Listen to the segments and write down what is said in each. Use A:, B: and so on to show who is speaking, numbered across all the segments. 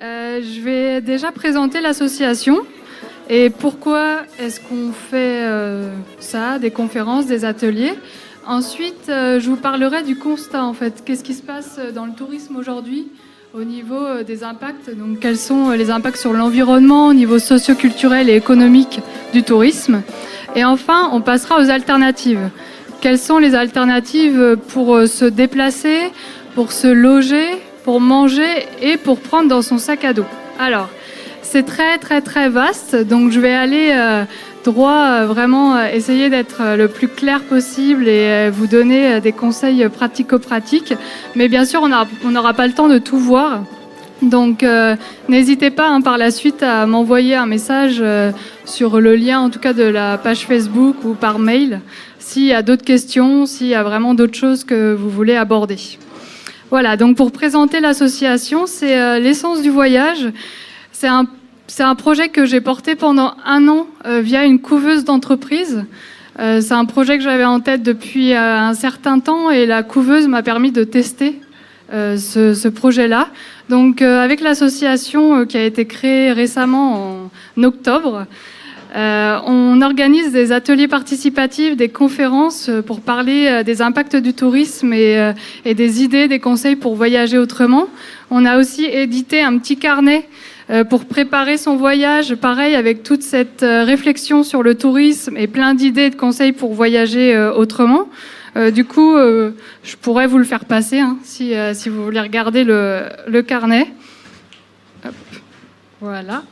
A: Je vais déjà présenter l'association et pourquoi est-ce qu'on fait ça, des conférences, des ateliers. Ensuite, je vous parlerai du constat en fait. Qu'est-ce qui se passe dans le tourisme aujourd'hui au niveau des impacts? Donc, quels sont les impacts sur l'environnement au niveau socio-culturel et économique du tourisme? Et enfin, on passera aux alternatives. Quelles sont les alternatives pour se déplacer, pour se loger, pour manger et pour prendre dans son sac à dos? Alors, c'est très vaste, donc je vais aller droit, vraiment essayer d'être le plus clair possible et vous donner des conseils pratico-pratiques. Mais bien sûr, on n'aura pas le temps de tout voir. Donc n'hésitez pas par la suite à m'envoyer un message sur le lien en tout cas de la page Facebook ou par mail s'il y a d'autres questions, s'il y a vraiment d'autres choses que vous voulez aborder. Voilà, donc pour présenter l'association, c'est l'essence du voyage. C'est un projet que j'ai porté pendant 1 an via une couveuse d'entreprise. C'est un projet que j'avais en tête depuis un certain temps et la couveuse m'a permis de tester ce projet-là. Donc avec l'association qui a été créée récemment en octobre, on organise des ateliers participatifs, des conférences pour parler des impacts du tourisme et des idées, des conseils pour voyager autrement. On a aussi édité un petit carnet pour préparer son voyage, pareil avec toute cette réflexion sur le tourisme et plein d'idées et de conseils pour voyager autrement. Du coup, je pourrais vous le faire passer si vous voulez regarder le carnet. Hop, voilà.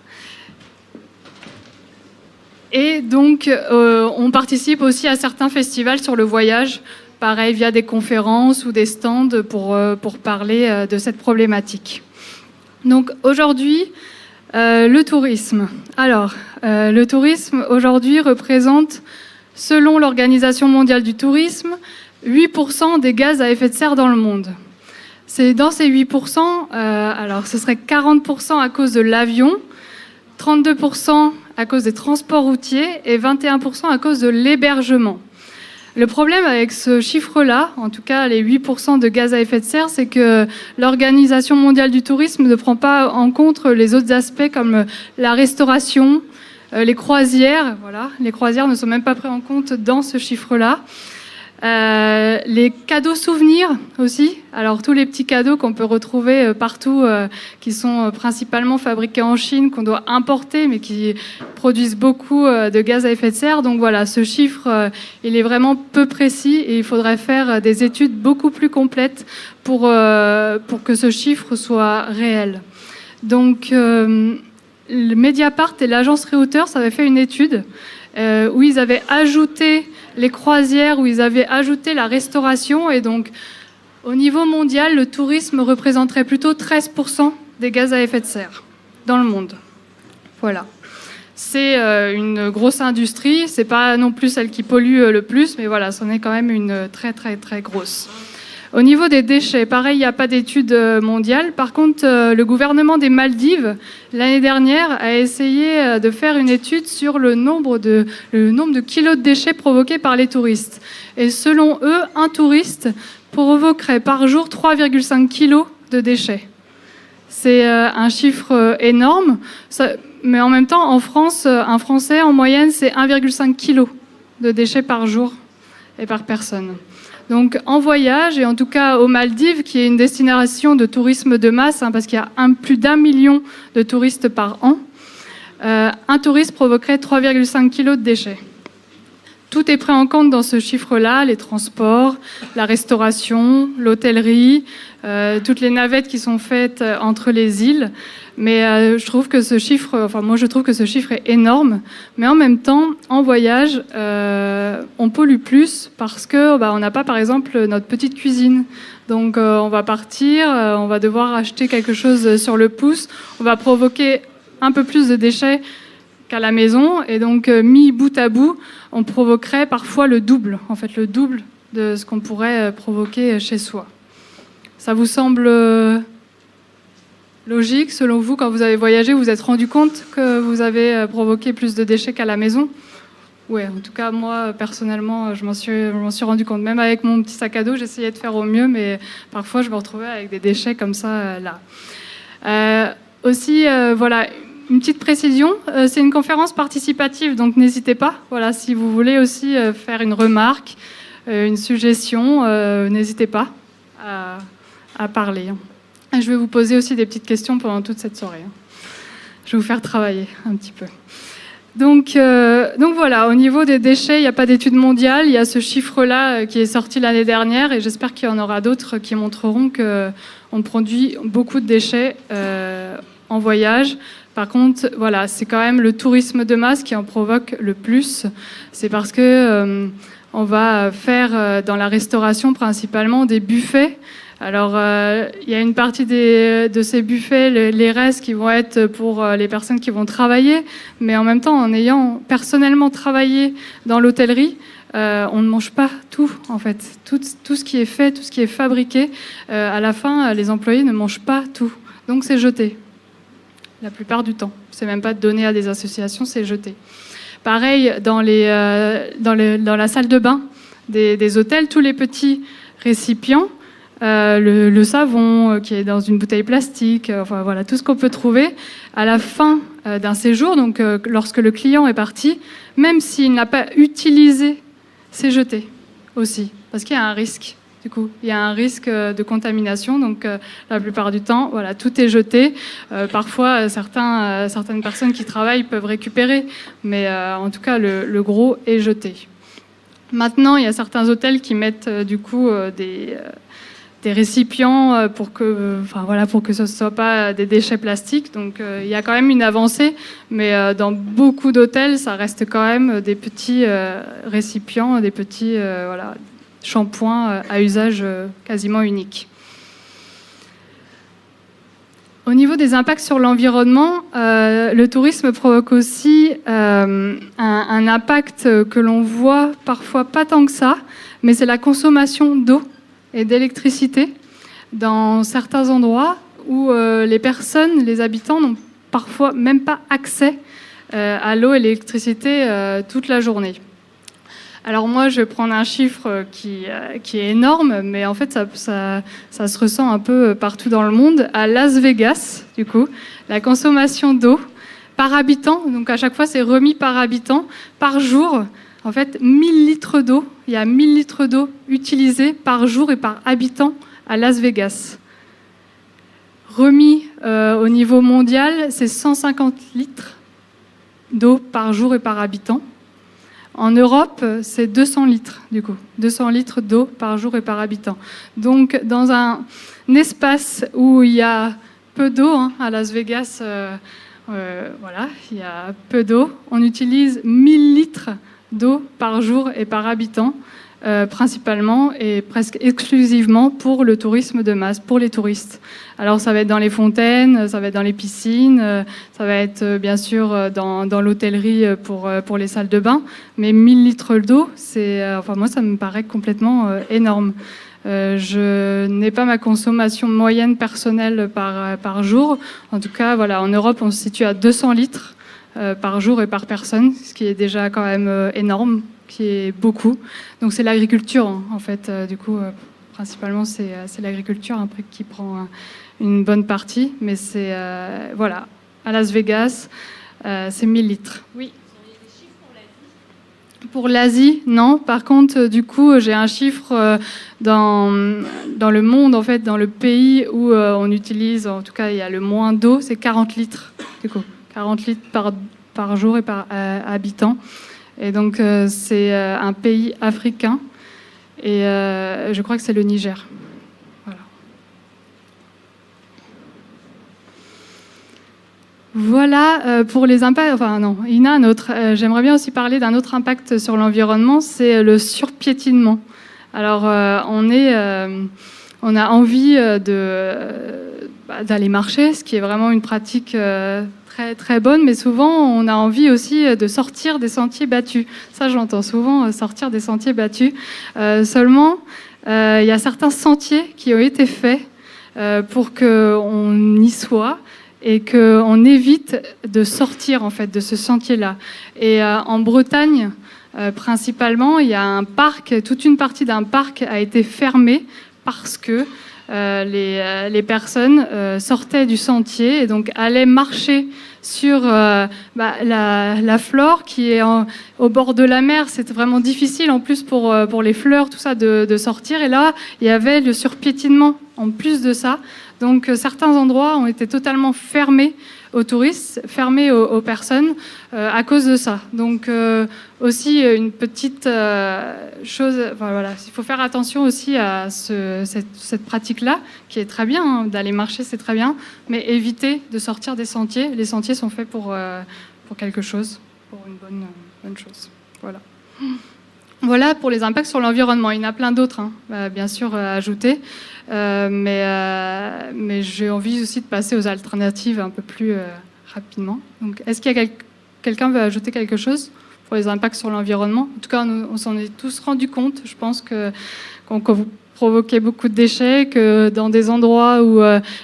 A: Et donc, on participe aussi à certains festivals sur le voyage, pareil via des conférences ou des stands pour parler de cette problématique. Donc aujourd'hui, le tourisme. Alors, le tourisme aujourd'hui représente, selon l'Organisation mondiale du tourisme, 8% des gaz à effet de serre dans le monde. C'est dans ces 8%, alors ce serait 40% à cause de l'avion, 32% à cause des transports routiers et 21% à cause de l'hébergement. Le problème avec ce chiffre-là, en tout cas les 8% de gaz à effet de serre, c'est que l'Organisation mondiale du tourisme ne prend pas en compte les autres aspects comme la restauration, les croisières. Voilà, les croisières ne sont même pas prises en compte dans ce chiffre-là. Les cadeaux souvenirs aussi. Alors tous les petits cadeaux qu'on peut retrouver partout, qui sont principalement fabriqués en Chine, qu'on doit importer, mais qui produisent beaucoup de gaz à effet de serre. Donc voilà, ce chiffre, il est vraiment peu précis et il faudrait faire des études beaucoup plus complètes pour que ce chiffre soit réel. Donc le Mediapart et l'agence Reuters avaient fait une étude où ils avaient ajouté les croisières, où ils avaient ajouté la restauration. Et donc, au niveau mondial, le tourisme représenterait plutôt 13% des gaz à effet de serre dans le monde. Voilà. C'est une grosse industrie. C'est pas non plus celle qui pollue le plus, mais voilà, c'en est quand même une très grosse. Au niveau des déchets, pareil, il n'y a pas d'études mondiales. Par contre, le gouvernement des Maldives, l'année dernière, a essayé de faire une étude sur le nombre de kilos de déchets provoqués par les touristes. Et selon eux, un touriste provoquerait par jour 3,5 kilos de déchets. C'est un chiffre énorme. Mais en même temps, en France, un Français, en moyenne, c'est 1,5 kilos de déchets par jour et par personne. Donc en voyage, et en tout cas aux Maldives, qui est une destination de tourisme de masse, parce qu'il y a plus d'1 million de touristes par an, un touriste provoquerait 3,5 kilos de déchets. Tout est pris en compte dans ce chiffre-là, les transports, la restauration, l'hôtellerie, toutes les navettes qui sont faites entre les îles. Mais je trouve que ce chiffre, moi je trouve que ce chiffre est énorme. Mais en même temps, en voyage, on pollue plus parce que on n'a pas, par exemple, notre petite cuisine. Donc on va partir, on va devoir acheter quelque chose sur le pouce. On va provoquer un peu plus de déchets qu'à la maison. Et donc mis bout à bout, on provoquerait parfois le double de ce qu'on pourrait provoquer chez soi. Ça vous semble logique, selon vous, quand vous avez voyagé, vous vous êtes rendu compte que vous avez provoqué plus de déchets qu'à la maison? Oui, en tout cas, moi, personnellement, je m'en suis rendu compte. Même avec mon petit sac à dos, j'essayais de faire au mieux, mais parfois, je me retrouvais avec des déchets comme ça, là. Aussi, voilà, une petite précision, c'est une conférence participative, donc n'hésitez pas. Voilà, si vous voulez aussi faire une remarque, une suggestion, n'hésitez pas à parler. Et je vais vous poser aussi des petites questions pendant toute cette soirée. Je vais vous faire travailler un petit peu. Donc voilà, au niveau des déchets, il n'y a pas d'étude mondiale. Il y a ce chiffre-là qui est sorti l'année dernière et j'espère qu'il y en aura d'autres qui montreront qu'on produit beaucoup de déchets en voyage. Par contre, voilà, c'est quand même le tourisme de masse qui en provoque le plus. C'est parce que on va faire dans la restauration principalement des buffets. Alors, il y a une partie de ces buffets, les restes, qui vont être pour les personnes qui vont travailler, mais en même temps, en ayant personnellement travaillé dans l'hôtellerie, on ne mange pas tout, en fait. Tout ce qui est fait, tout ce qui est fabriqué, à la fin, les employés ne mangent pas tout. Donc, c'est jeté, la plupart du temps. C'est même pas donné à des associations, c'est jeté. Pareil, dans la salle de bain des hôtels, tous les petits récipients, le savon qui est dans une bouteille plastique, enfin voilà, tout ce qu'on peut trouver à la fin d'un séjour, donc lorsque le client est parti, même s'il n'a pas utilisé, c'est jeté aussi, parce qu'il y a un risque. Du coup, il y a un risque de contamination, donc la plupart du temps, voilà, tout est jeté. Parfois, certaines personnes qui travaillent peuvent récupérer, mais en tout cas, le gros est jeté. Maintenant, il y a certains hôtels qui mettent du coup des récipients pour que ce ne soit pas des déchets plastiques. Donc il y a quand même une avancée, mais dans beaucoup d'hôtels, ça reste quand même des petits récipients, des petits shampoings à usage quasiment unique. Au niveau des impacts sur l'environnement, le tourisme provoque aussi un impact que l'on voit parfois pas tant que ça, mais c'est la consommation d'eau et d'électricité dans certains endroits où les personnes, les habitants n'ont parfois même pas accès à l'eau et l'électricité toute la journée. Alors moi, je vais prendre un chiffre qui est énorme, mais en fait, ça se ressent un peu partout dans le monde. À Las Vegas, du coup, la consommation d'eau par habitant, donc à chaque fois, c'est remis par habitant, par jour. En fait, 1000 litres d'eau, il y a 1000 litres d'eau utilisés par jour et par habitant à Las Vegas. Remis au niveau mondial, c'est 150 litres d'eau par jour et par habitant. En Europe, c'est 200 litres, du coup. 200 litres d'eau par jour et par habitant. Donc, dans un espace où il y a peu d'eau, à Las Vegas, voilà, il y a peu d'eau, on utilise 1000 litres d'eau par jour et par habitant, principalement et presque exclusivement pour le tourisme de masse, pour les touristes. Alors ça va être dans les fontaines, ça va être dans les piscines, ça va être bien sûr dans l'hôtellerie pour les salles de bain, mais 1000 litres d'eau, moi ça me paraît complètement énorme. Je n'ai pas ma consommation moyenne personnelle par jour. En tout cas, voilà, en Europe, on se situe à 200 litres par jour et par personne, ce qui est déjà quand même énorme, qui est beaucoup. Donc c'est l'agriculture, en fait, du coup, principalement c'est l'agriculture après qui prend une bonne partie, mais c'est, voilà, à Las Vegas, c'est 1000 litres. Oui. Pour l'Asie, non. Par contre, du coup, j'ai un chiffre dans le monde, en fait, dans le pays où on utilise, en tout cas, il y a le moins d'eau, c'est 40 litres, du coup. 40 litres par jour et par habitant. Et donc, c'est un pays africain. Et je crois que c'est le Niger. Voilà pour les impacts. Enfin, non, il y en a un autre. J'aimerais bien aussi parler d'un autre impact sur l'environnement, c'est le surpiétinement. Alors, on a envie d'aller marcher, ce qui est vraiment une pratique très, très bonne, mais souvent, on a envie aussi de sortir des sentiers battus. Ça, j'entends souvent, sortir des sentiers battus. Seulement, il y a certains sentiers qui ont été faits pour qu'on y soit, et qu'on évite de sortir en fait de ce sentier-là. Et en Bretagne, principalement, il y a un parc, toute une partie d'un parc a été fermée parce que les personnes sortaient du sentier et donc allaient marcher sur la flore qui est au bord de la mer. C'était vraiment difficile en plus pour les fleurs, tout ça, de sortir. Et là, il y avait le surpiétinement en plus de ça. Donc certains endroits ont été totalement fermés aux touristes, fermés aux personnes à cause de ça. Donc aussi une petite chose, enfin, voilà, il faut faire attention aussi à cette pratique-là, qui est très bien, hein, d'aller marcher, c'est très bien, mais éviter de sortir des sentiers. Les sentiers sont faits pour quelque chose, pour une bonne chose. Voilà. Voilà pour les impacts sur l'environnement. Il y en a plein d'autres, hein, bien sûr, à ajouter. Mais j'ai envie aussi de passer aux alternatives un peu plus rapidement. Donc, est-ce qu'il y a quelqu'un veut ajouter quelque chose pour les impacts sur l'environnement? En tout cas, on s'en est tous rendu compte. Je pense qu'on provoquait beaucoup de déchets, que dans des endroits où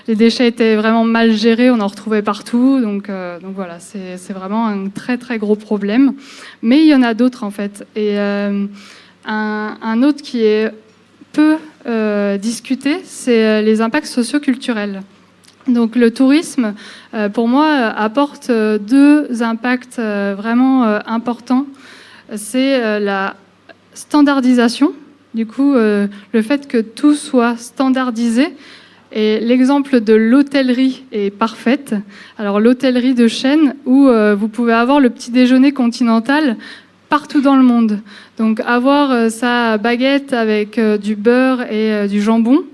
A: les déchets étaient vraiment mal gérés, on en retrouvait partout. Donc voilà, c'est vraiment un très très gros problème. Mais il y en a d'autres en fait. Et un autre qui est peu discuté, c'est les impacts socio-culturels. Donc le tourisme, pour moi, apporte deux impacts vraiment importants. C'est la standardisation. Du coup, le fait que tout soit standardisé. Et l'exemple de l'hôtellerie est parfaite. Alors l'hôtellerie de chaîne où vous pouvez avoir le petit déjeuner continental partout dans le monde. Donc avoir sa baguette avec du beurre et du jambon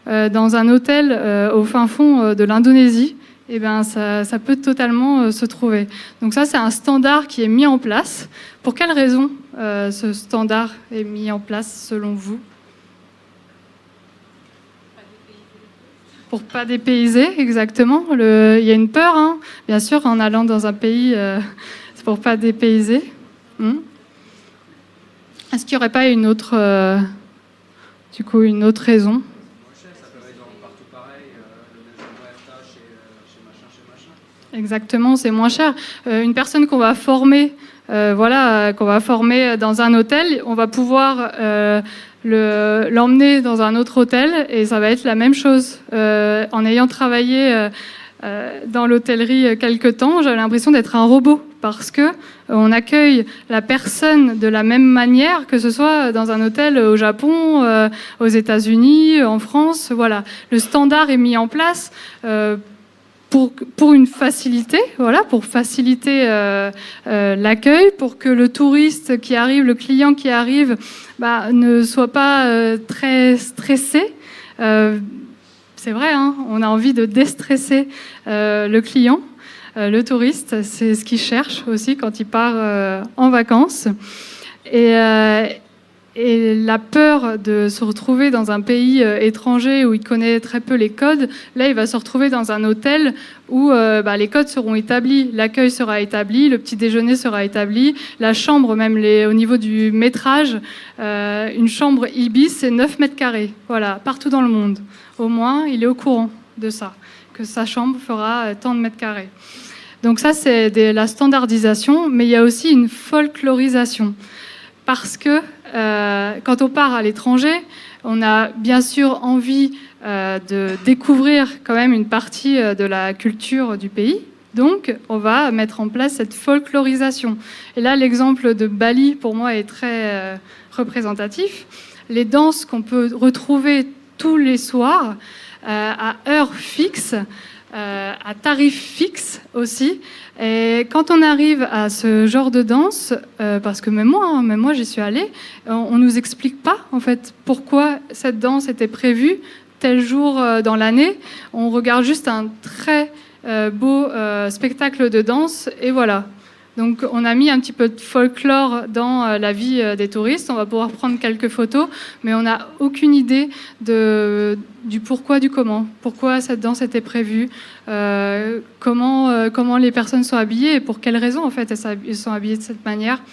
A: dans un hôtel au fin fond de l'Indonésie, eh ben, ça peut totalement se trouver. Donc ça, c'est un standard qui est mis en place. Pour quelles raisons ce standard est mis en place selon vous? Pour pas dépayser, exactement. Il y a une peur, hein, bien sûr, en allant dans un pays, c'est pour pas dépayser. Est-ce qu'il n'y aurait pas une autre raison? Exactement, c'est moins cher. Une personne qu'on va former, qu'on va former dans un hôtel, on va pouvoir l'emmener dans un autre hôtel et ça va être la même chose. En ayant travaillé dans l'hôtellerie quelque temps, j'avais l'impression d'être un robot parce que on accueille la personne de la même manière, que ce soit dans un hôtel au Japon, aux États-Unis, en France. Voilà, le standard est mis en place. Pour une facilité, voilà, pour faciliter l'accueil, pour que le touriste qui arrive, le client qui arrive, ne soit pas très stressé. C'est vrai, hein, on a envie de déstresser le client, le touriste, c'est ce qu'il cherche aussi quand il part en vacances. Et la peur de se retrouver dans un pays étranger où il connaît très peu les codes, là, il va se retrouver dans un hôtel où les codes seront établis, l'accueil sera établi, le petit déjeuner sera établi, la chambre, même au niveau du métrage, une chambre Ibis, c'est 9 mètres carrés, voilà, partout dans le monde. Au moins, il est au courant de ça, que sa chambre fera tant de mètres carrés. Donc ça, c'est la standardisation, mais il y a aussi une folklorisation. Parce que quand on part à l'étranger, on a bien sûr envie de découvrir quand même une partie de la culture du pays. Donc, on va mettre en place cette folklorisation. Et là, l'exemple de Bali, pour moi, est très représentatif. Les danses qu'on peut retrouver tous les soirs, à heure fixe, à tarif fixe aussi. Et quand on arrive à ce genre de danse, parce que même moi j'y suis allée, on nous explique pas en fait pourquoi cette danse était prévue tel jour dans l'année. On regarde juste un très beau spectacle de danse et voilà. Donc on a mis un petit peu de folklore dans la vie des touristes. On va pouvoir prendre quelques photos, mais on n'a aucune idée du pourquoi, du comment. Pourquoi cette danse était prévue, comment les personnes sont habillées et pour quelles raisons en fait elles sont habillées de cette manière.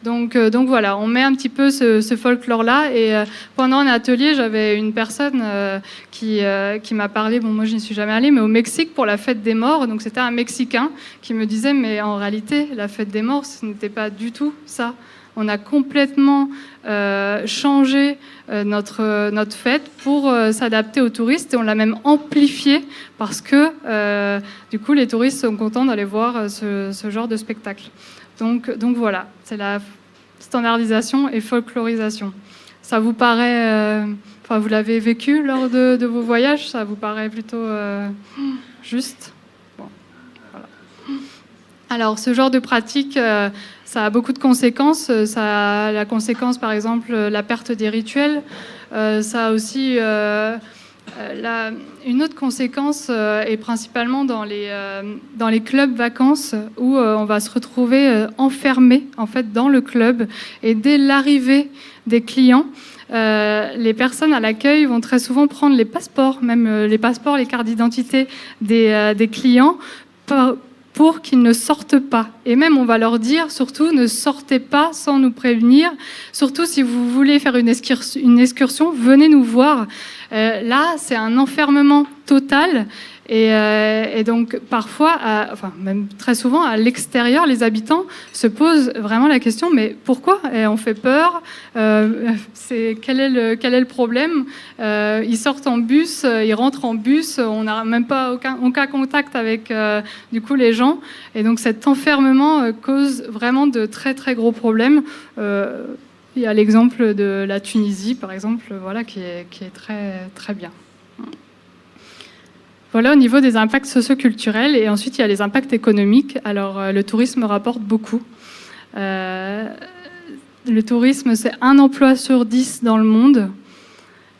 A: Donc voilà, on met un petit peu ce folklore-là. Et pendant un atelier, j'avais une personne qui m'a parlé, bon moi je n'y suis jamais allée, mais au Mexique pour la fête des morts. Donc c'était un Mexicain qui me disait, mais en réalité, la fête des morts, ce n'était pas du tout ça. on a complètement changé notre fête pour s'adapter aux touristes et on l'a même amplifié parce que du coup les touristes sont contents d'aller voir ce genre de spectacle. Donc voilà, c'est la standardisation et folklorisation. Ça vous paraît... vous l'avez vécu lors de vos voyages? Ça vous paraît plutôt juste? Bon, voilà. Alors, ce genre de pratique, ça a beaucoup de conséquences. Ça a la conséquence, par exemple, la perte des rituels. Ça a aussi... une autre conséquence est principalement dans les clubs vacances où on va se retrouver enfermé en fait dans le club et dès l'arrivée des clients, les personnes à l'accueil vont très souvent prendre les passeports, même les passeports, les cartes d'identité des clients pour qu'ils ne sortent pas. Et même, on va leur dire, surtout, ne sortez pas sans nous prévenir. Surtout, si vous voulez faire une excursion, venez nous voir. Là, c'est un enfermement total. Et donc, parfois, même très souvent, à l'extérieur, les habitants se posent vraiment la question, mais pourquoi on fait peur? Quel est le problème? Ils sortent en bus, ils rentrent en bus, on n'a même pas aucun contact avec du coup les gens. Et donc, cet enfermement cause vraiment de très, très gros problèmes. Il y a l'exemple de la Tunisie, par exemple, voilà, qui est très, très bien. Voilà au niveau des impacts socioculturels. Et ensuite, il y a les impacts économiques. Alors, le tourisme rapporte beaucoup. Le tourisme, c'est 1 emploi sur 10 dans le monde.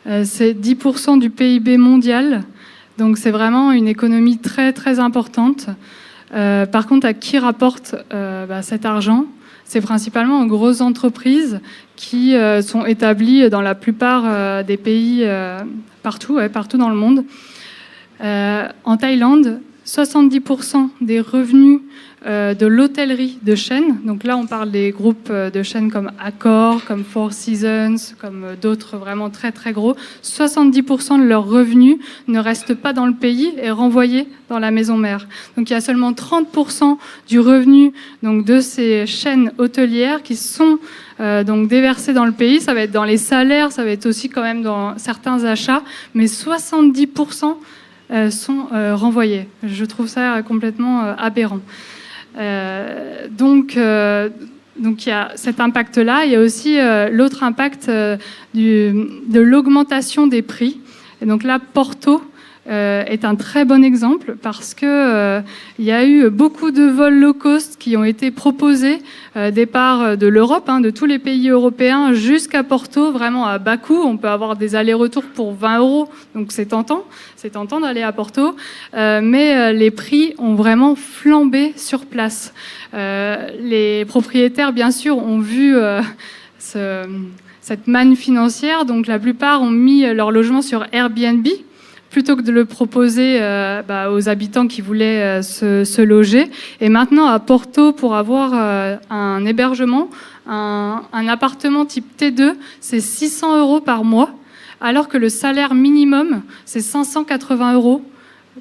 A: C'est 10% du PIB mondial. Donc, c'est vraiment une économie très, très importante. Par contre, à qui rapporte cet argent? C'est principalement aux grosses entreprises qui sont établies dans la plupart des pays partout dans le monde. En Thaïlande, 70% des revenus de l'hôtellerie de chaînes, donc là on parle des groupes de chaînes comme Accor, comme Four Seasons, comme d'autres vraiment très très gros, 70% de leurs revenus ne restent pas dans le pays et renvoyés dans la maison mère. Donc il y a seulement 30% du revenu donc, de ces chaînes hôtelières qui sont donc déversés dans le pays. Ça va être dans les salaires, ça va être aussi quand même dans certains achats, mais 70% sont renvoyés. Je trouve ça complètement aberrant. Donc il y a cet impact-là. Il y a aussi l'autre impact de l'augmentation des prix. Et donc là, Porto est un très bon exemple parce que il y a eu beaucoup de vols low cost qui ont été proposés départ de l'Europe, de tous les pays européens jusqu'à Porto, vraiment à bas coût. On peut avoir des allers-retours pour 20 €, donc c'est tentant d'aller à Porto, mais les prix ont vraiment flambé sur place. Les propriétaires, bien sûr, ont vu cette manne financière, donc la plupart ont mis leur logement sur Airbnb plutôt que de le proposer aux habitants qui voulaient se loger. Et maintenant, à Porto, pour avoir un hébergement, un appartement type T2, c'est 600 € par mois, alors que le salaire minimum, c'est 580 €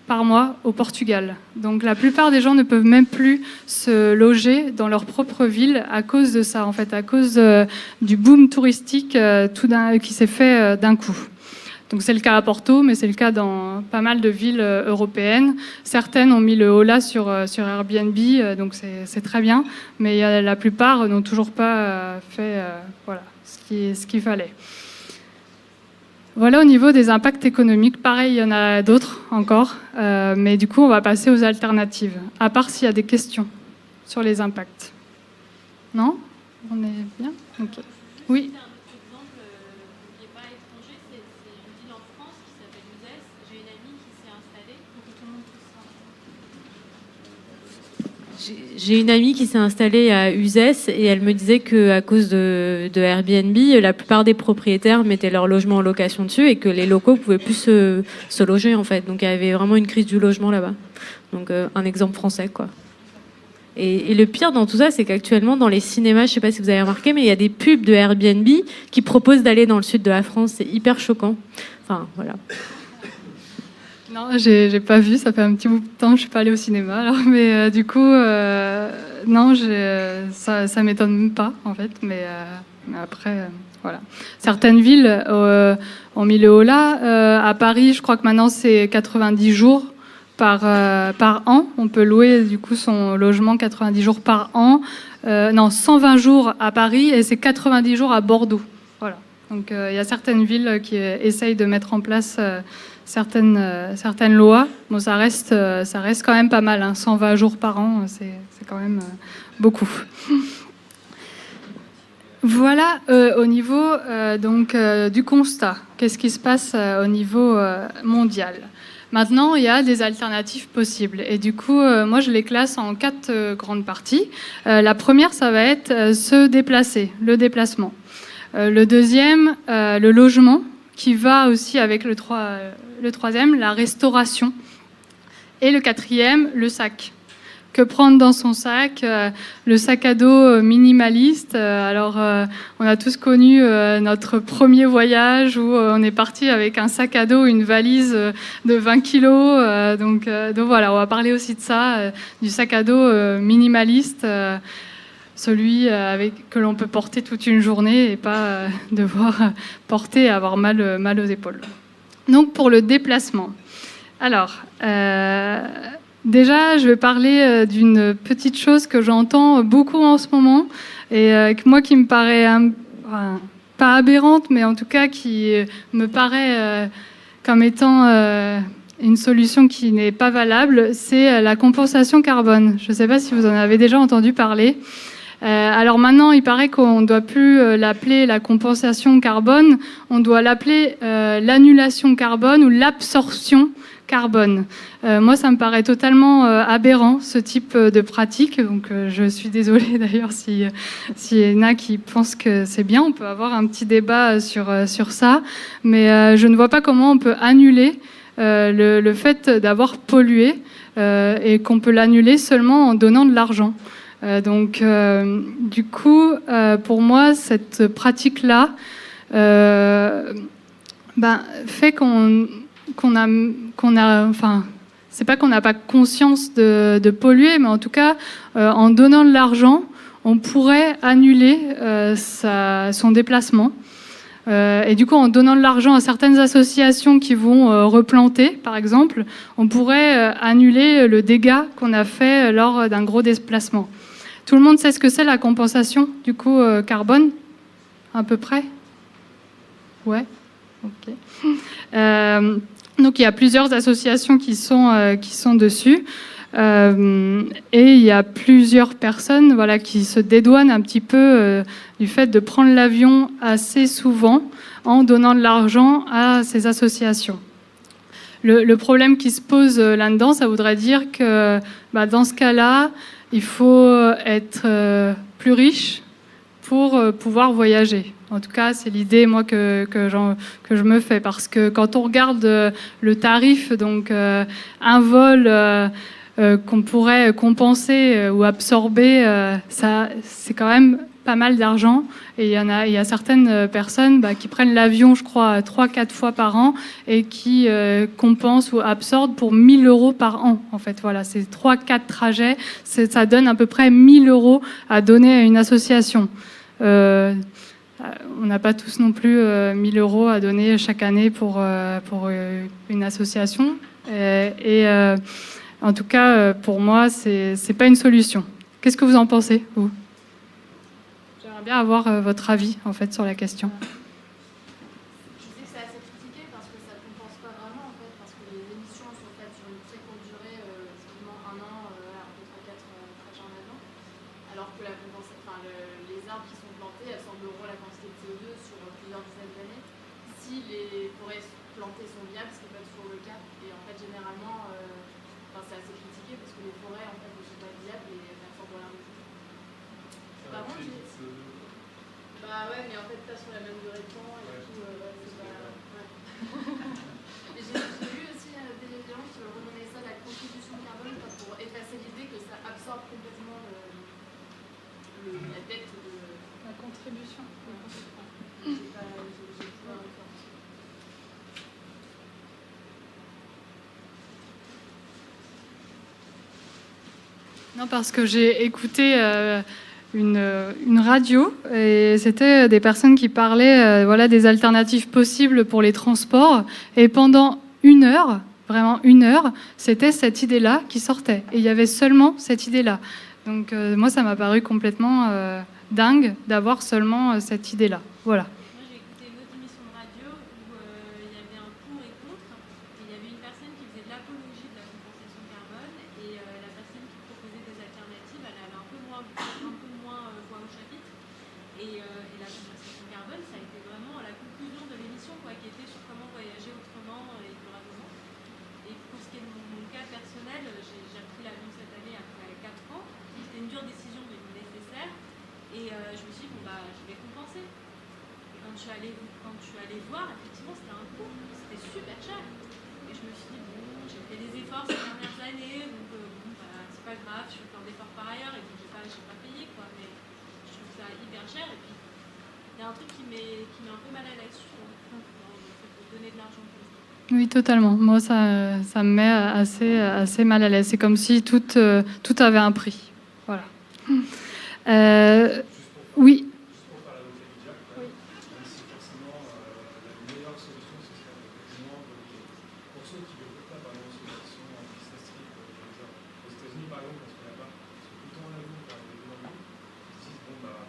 A: par mois au Portugal. Donc la plupart des gens ne peuvent même plus se loger dans leur propre ville à cause de ça, en fait, à cause du boom touristique qui s'est fait d'un coup. Donc c'est le cas à Porto, mais c'est le cas dans pas mal de villes européennes. Certaines ont mis le holà sur Airbnb, donc c'est très bien, mais la plupart n'ont toujours pas fait ce qu'il fallait. Voilà au niveau des impacts économiques. Pareil, il y en a d'autres encore, mais du coup, on va passer aux alternatives, à part s'il y a des questions sur les impacts. Non? On est bien? Ok. Oui.
B: J'ai une amie qui s'est installée à Uzès et elle me disait qu'à cause de Airbnb, la plupart des propriétaires mettaient leur logement en location dessus et que les locaux ne pouvaient plus se loger en fait. Donc il y avait vraiment une crise du logement là-bas. Donc un exemple français quoi. Et le pire dans tout ça, c'est qu'actuellement dans les cinémas, je ne sais pas si vous avez remarqué, mais il y a des pubs de Airbnb qui proposent d'aller dans le sud de la France. C'est hyper choquant. Enfin voilà.
A: Non, j'ai pas vu, ça fait un petit bout de temps, je suis pas allée au cinéma, alors, mais du coup, non, ça m'étonne pas, en fait, mais après, voilà. Certaines villes ont mis le haut là. À Paris, je crois que maintenant, c'est 90 jours par an. On peut louer, du coup, son logement 90 jours par an. Non, 120 jours à Paris et c'est 90 jours à Bordeaux. Voilà. Donc, il y a certaines villes qui essayent de mettre en place certaines lois. Bon, ça reste quand même pas mal, hein. 120 jours par an, c'est quand même beaucoup. Voilà au niveau du constat. Qu'est-ce qui se passe au niveau mondial? Maintenant, il y a des alternatives possibles. Et du coup, moi, je les classe en 4 grandes parties. La première, ça va être se déplacer, le déplacement. Le deuxième, le logement, qui va aussi avec le troisième, la restauration. Et le quatrième, le sac. Que prendre dans son sac? Le sac à dos minimaliste. Alors, on a tous connu notre premier voyage où on est parti avec un sac à dos, une valise de 20 kilos. Donc voilà, on va parler aussi de ça, du sac à dos minimaliste. Celui que l'on peut porter toute une journée et pas devoir porter et avoir mal aux épaules. Donc pour le déplacement. Alors, déjà, je vais parler d'une petite chose que j'entends beaucoup en ce moment et moi qui me paraît pas aberrante, mais en tout cas qui me paraît comme étant une solution qui n'est pas valable, c'est la compensation carbone. Je ne sais pas si vous en avez déjà entendu parler. Alors maintenant, il paraît qu'on ne doit plus l'appeler la compensation carbone, on doit l'appeler l'annulation carbone ou l'absorption carbone. Moi, ça me paraît totalement aberrant, ce type de pratique. Donc, je suis désolée d'ailleurs s'il y en a qui pensent que c'est bien. On peut avoir un petit débat sur ça. Mais je ne vois pas comment on peut annuler le fait d'avoir pollué et qu'on peut l'annuler seulement en donnant de l'argent. Du coup, pour moi, cette pratique-là fait enfin, c'est pas qu'on n'a pas conscience de polluer, mais en tout cas, en donnant de l'argent, on pourrait annuler son déplacement. Et du coup, en donnant de l'argent à certaines associations qui vont replanter, par exemple, on pourrait annuler le dégât qu'on a fait lors d'un gros déplacement. Tout le monde sait ce que c'est la compensation, du coup, carbone, à peu près? Ouais. Ok. Donc, il y a plusieurs associations qui sont dessus. Et il y a plusieurs personnes qui se dédouanent un petit peu du fait de prendre l'avion assez souvent en donnant de l'argent à ces associations. Le problème qui se pose là-dedans, ça voudrait dire que dans ce cas-là, il faut être plus riche pour pouvoir voyager. En tout cas, c'est l'idée moi que je me fais, parce que quand on regarde le tarif, donc un vol qu'on pourrait compenser ou absorber, ça, c'est quand même pas mal d'argent. Et il y a certaines personnes qui prennent l'avion, je crois, 3-4 fois par an et qui compensent ou absorbent pour 1 000 € par an. En fait, voilà, c'est 3-4 trajets. Ça donne à peu près 1 000 € à donner à une association. On n'a pas tous non plus 1 000 € à donner chaque année pour une association. En tout cas, pour moi, c'est pas une solution. Qu'est-ce que vous en pensez, vous? J'aimerais bien avoir votre avis, en fait, sur la question.
C: Je sais que c'est assez critiqué parce que ça ne compense pas vraiment, en fait, parce que les émissions sont faites sur une très courte durée, typiquement 1 an, peut-être 4 trajets en avion, alors que les arbres qui sont plantés absorberont la quantité de CO2 sur plusieurs dizaines d'années. Si les forêts plantées sont viables, ce qui n'est pas toujours le cas, et en fait, généralement, c'est assez critiqué parce que les forêts, en fait, ne sont pas viables et n'absorbent rien du tout. Par contre, ouais, mais en fait, pas sur la même durée de temps et tout. C'est pas... Ouais. Et j'ai vu aussi des gens qui renommaient ça la contribution carbone pour effacer l'idée que ça absorbe complètement la dette de...
A: La contribution.
C: J'ai pas référence.
A: Non, parce que j'ai écouté une radio et c'était des personnes qui parlaient voilà, des alternatives possibles pour les transports. Et pendant 1 heure, vraiment 1 heure, c'était cette idée-là qui sortait. Et il y avait seulement cette idée-là. Donc moi, ça m'a paru complètement dingue d'avoir seulement cette idée-là. Voilà.
B: Moi, j'ai écouté une autre émission de radio où il y avait un pour et contre. Et il y avait une personne qui faisait de l'apologie de la compensation carbone et la personne qui proposait des alternatives, elle avait un peu moins voix au chapitre. Et la compensation carbone, ça a été vraiment la conclusion de l'émission, quoi, qui était sur comment voyager autrement et durablement. Et pour ce qui est de mon cas personnel, j'ai repris l'avion cette année après 4 ans. C'était une dure décision, mais nécessaire. Et je me suis dit, bon, bah, je vais compenser. Et quand je suis allée voir, effectivement, c'était un coût. C'était super cher. Et je me suis dit, bon, j'ai fait des efforts ces dernières années, donc bon, bah, c'est pas grave, je fais plein d'efforts par ailleurs, et donc j'ai pas payé, quoi. Mais je trouve ça hyper cher. Et puis, il y a un truc qui met un peu mal à l'aise, je trouve, dans le fait de donner de l'argent comme ça.
A: Oui, totalement. Moi, ça me met assez mal à l'aise. C'est comme si tout avait un prix. Voilà. Oui.
D: Juste pour faire l'avocat du diable, même si forcément la meilleure solution ce serait effectivement pour ceux qui ne veulent pas, par exemple, ceux qui sont en business trip, aux États-Unis par exemple, parce que là-bas, ils sont tout le temps en avion pour arriver dans le monde, ils se disent bon bah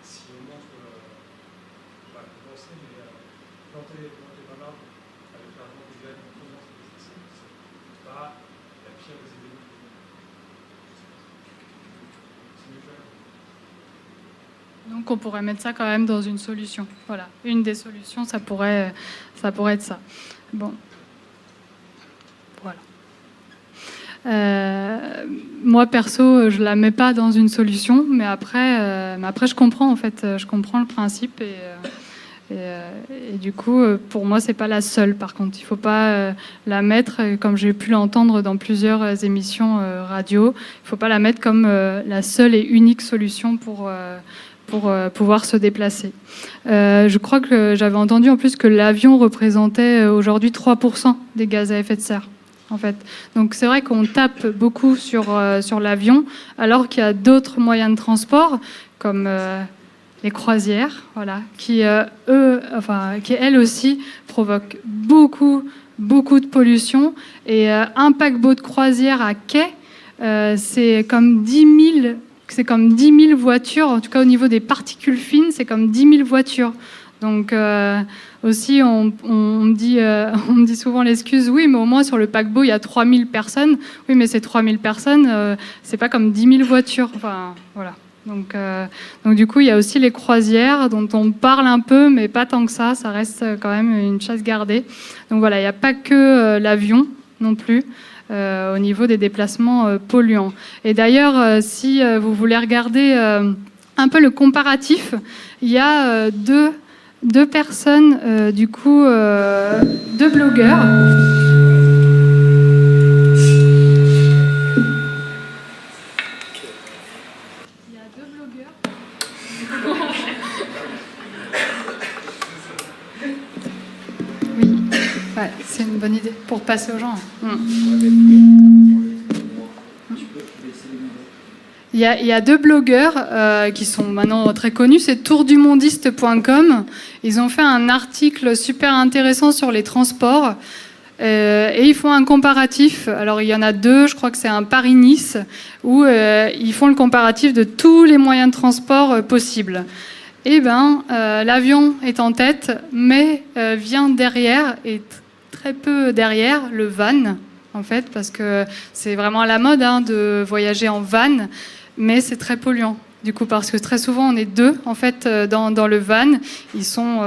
D: si au moins je peux pas compenser, mais planter pas mal avec l'argent des gars qui commencent à business trip, c'est pas la pire des idées. C'est mieux faire.
A: Donc on pourrait mettre ça quand même dans une solution. Voilà, une des solutions, ça pourrait être ça. Bon, voilà. Moi perso, je la mets pas dans une solution, mais après je comprends en fait, je comprends le principe et du coup, pour moi, c'est pas la seule. Par contre, il faut pas la mettre, comme j'ai pu l'entendre dans plusieurs émissions radio, il faut pas la mettre comme la seule et unique solution pour pouvoir se déplacer. Je crois que j'avais entendu en plus que l'avion représentait aujourd'hui 3% des gaz à effet de serre. En fait. Donc c'est vrai qu'on tape beaucoup sur l'avion, alors qu'il y a d'autres moyens de transport, comme les croisières, voilà, qui elles aussi provoquent beaucoup de pollution. Et un paquebot de croisière à quai, c'est comme 10 000 voitures, en tout cas au niveau des particules fines, c'est comme 10 000 voitures. Donc aussi, on me dit souvent l'excuse, oui, mais au moins sur le paquebot, il y a 3000 personnes. Oui, mais ces 3000 personnes, c'est pas comme 10 000 voitures. Enfin, voilà. Donc du coup, il y a aussi les croisières dont on parle un peu, mais pas tant que ça. Ça reste quand même une chasse gardée. Donc voilà, il n'y a pas que l'avion non plus. Au niveau des déplacements polluants. Et d'ailleurs, si vous voulez regarder un peu le comparatif, il y a deux personnes, du coup, deux blogueurs. Il y a deux blogueurs. Oui, ouais, c'est une bonne idée pour passer aux gens. Il y a deux blogueurs qui sont maintenant très connus, c'est tourdumondiste.com. Ils ont fait un article super intéressant sur les transports et ils font un comparatif. Alors il y en a deux, je crois que c'est un Paris-Nice, où ils font le comparatif de tous les moyens de transport possibles. Eh bien, l'avion est en tête, mais vient derrière, et très peu derrière, le van, en fait, parce que c'est vraiment à la mode de voyager en van. Mais c'est très polluant, du coup, parce que très souvent, on est deux, en fait, dans le van. Ils sont...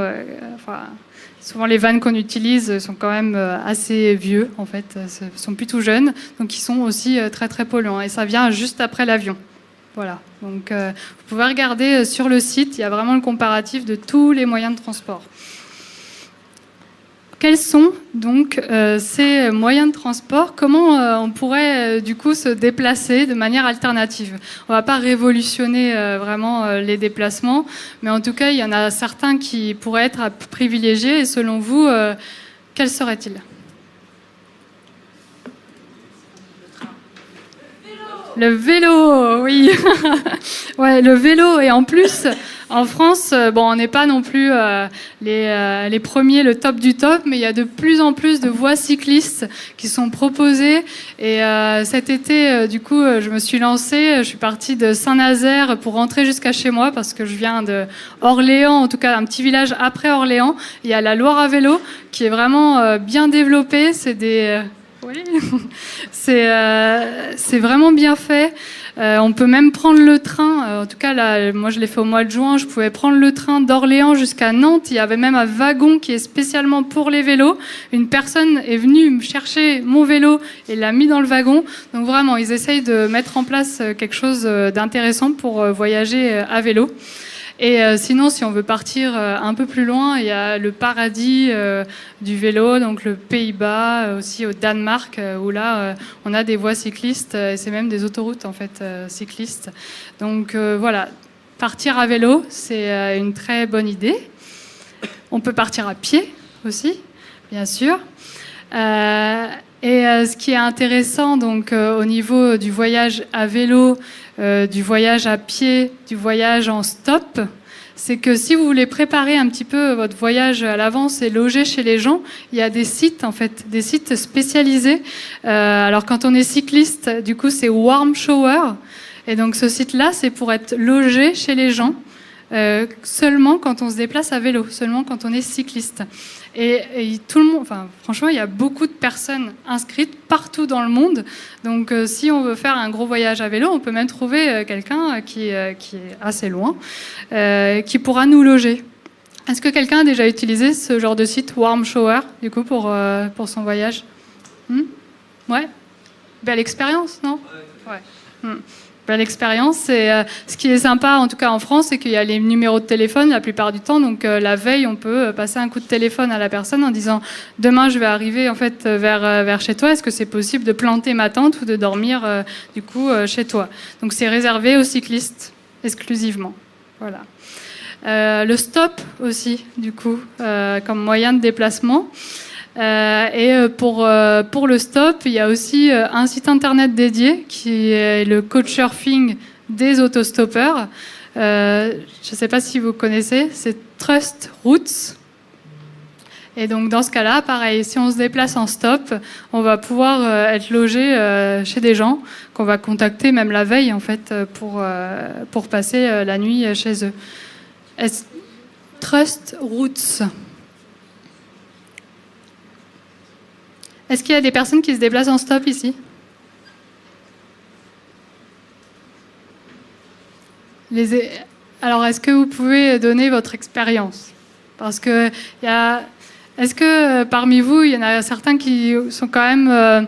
A: souvent, les vans qu'on utilise sont quand même assez vieux, en fait. Ils sont plus tout jeunes, donc ils sont aussi très, très polluants. Et ça vient juste après l'avion. Voilà. Donc, vous pouvez regarder sur le site. Il y a vraiment le comparatif de tous les moyens de transport. Quels sont donc ces moyens de transport? Comment on pourrait du coup se déplacer de manière alternative? On ne va pas révolutionner vraiment les déplacements, mais en tout cas, il y en a certains qui pourraient être privilégiés. Et selon vous, quels seraient-ils? Le vélo, oui. Ouais, le vélo. Et en plus, en France, bon, on n'est pas non plus les premiers, le top du top, mais il y a de plus en plus de voies cyclistes qui sont proposées. Et cet été, du coup, je me suis lancée. Je suis partie de Saint-Nazaire pour rentrer jusqu'à chez moi parce que je viens de Orléans, en tout cas un petit village après Orléans. Il y a la Loire à vélo qui est vraiment bien développée. C'est des... Oui, c'est vraiment bien fait. On peut même prendre le train. En tout cas, là, moi, je l'ai fait au mois de juin. Je pouvais prendre le train d'Orléans jusqu'à Nantes. Il y avait même un wagon qui est spécialement pour les vélos. Une personne est venue me chercher mon vélo et l'a mis dans le wagon. Donc vraiment, ils essayent de mettre en place quelque chose d'intéressant pour voyager à vélo. Et sinon, si on veut partir un peu plus loin, il y a le paradis du vélo, donc le Pays-Bas, aussi au Danemark, où là, on a des voies cyclistes, et c'est même des autoroutes en fait cyclistes. Donc voilà, partir à vélo, c'est une très bonne idée. On peut partir à pied aussi, bien sûr. Ce qui est intéressant, donc au niveau du voyage à vélo, du voyage à pied, du voyage en stop, c'est que si vous voulez préparer un petit peu votre voyage à l'avance et loger chez les gens, il y a des sites en fait, des sites spécialisés. Alors quand on est cycliste, du coup c'est Warm Shower, et donc ce site-là c'est pour être logé chez les gens. Seulement quand on se déplace à vélo, seulement quand on est cycliste. Et tout le monde, enfin, franchement, il y a beaucoup de personnes inscrites partout dans le monde. Donc, si on veut faire un gros voyage à vélo, on peut même trouver quelqu'un qui est assez loin, qui pourra nous loger. Est-ce que quelqu'un a déjà utilisé ce genre de site Warm Shower, du coup, pour son voyage? Ouais. Belle expérience, non? Ouais. Belle expérience. Ce qui est sympa, en tout cas en France, c'est qu'il y a les numéros de téléphone la plupart du temps. Donc la veille, on peut passer un coup de téléphone à la personne en disant « Demain, je vais arriver en fait vers chez toi. Est-ce que c'est possible de planter ma tente ou de dormir du coup chez toi ?» Donc c'est réservé aux cyclistes exclusivement. Voilà. Le stop aussi, du coup, comme moyen de déplacement. Pour le stop, il y a aussi un site internet dédié qui est le Couchsurfing des autostoppeurs. Je ne sais pas si vous connaissez, c'est Trust Routes. Et donc dans ce cas-là, pareil, si on se déplace en stop, on va pouvoir être logé chez des gens qu'on va contacter même la veille en fait pour passer la nuit chez eux. Trust Routes. Est-ce qu'il y a des personnes qui se déplacent en stop ici? Alors, est-ce que vous pouvez donner votre expérience? Parce que est-ce que parmi vous, il y en a certains qui sont quand même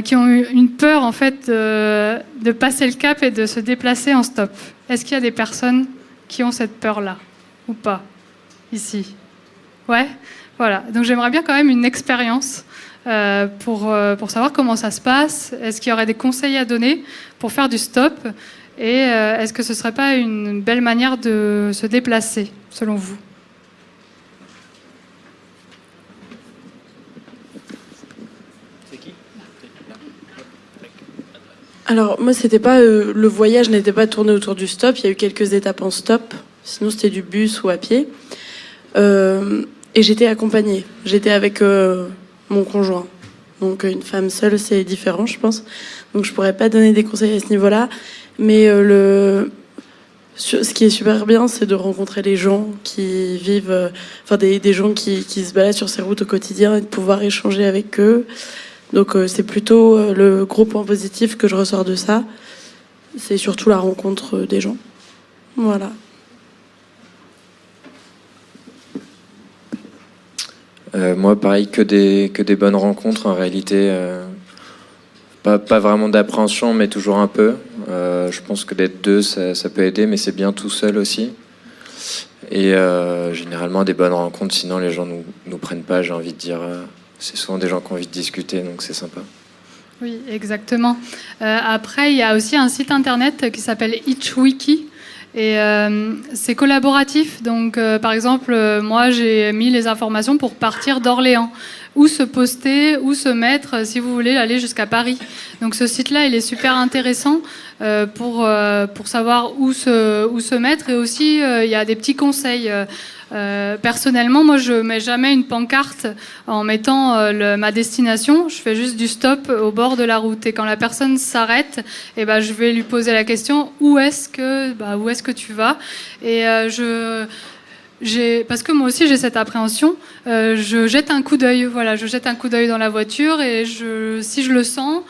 A: qui ont eu une peur en fait de passer le cap et de se déplacer en stop? Est-ce qu'il y a des personnes qui ont cette peur-là ou pas ici? Ouais, voilà. Donc j'aimerais bien quand même une expérience. Pour savoir comment ça se passe. Est-ce qu'il y aurait des conseils à donner pour faire du stop? Et est-ce que ce ne serait pas une belle manière de se déplacer, selon vous?
E: C'est qui?
F: Alors, moi, c'était pas, le voyage n'était pas tourné autour du stop. Il y a eu quelques étapes en stop. Sinon, c'était du bus ou à pied. Et j'étais accompagnée. J'étais avec... mon conjoint. Donc une femme seule, c'est différent, je pense. Donc je pourrais pas donner des conseils à ce niveau-là. Mais ce qui est super bien, c'est de rencontrer les gens qui vivent, des gens qui se baladent sur ces routes au quotidien et de pouvoir échanger avec eux. Donc c'est plutôt le gros point positif que je ressors de ça. C'est surtout la rencontre des gens. Voilà.
G: Moi, pareil, que des bonnes rencontres, en réalité. Pas vraiment d'appréhension, mais toujours un peu. Je pense que d'être deux, ça peut aider, mais c'est bien tout seul aussi. Et généralement, des bonnes rencontres, sinon les gens nous prennent pas, j'ai envie de dire. C'est souvent des gens qui ont envie de discuter, donc c'est sympa.
A: Oui, exactement. Après, il y a aussi un site internet qui s'appelle Hitchwiki. Et c'est collaboratif. Donc, par exemple, moi, j'ai mis les informations pour partir d'Orléans. où se poster, où se mettre si vous voulez aller jusqu'à Paris. Donc ce site-là, il est super intéressant pour savoir où se mettre, et aussi il y a des petits conseils. Personnellement, moi, je mets jamais une pancarte en mettant ma destination. Je fais juste du stop au bord de la route. Et quand la personne s'arrête, je vais lui poser la question, où est-ce que tu vas? Et parce que moi aussi j'ai cette appréhension, je jette un coup d'œil. Voilà, je jette un coup d'œil dans la voiture, et si je le sens,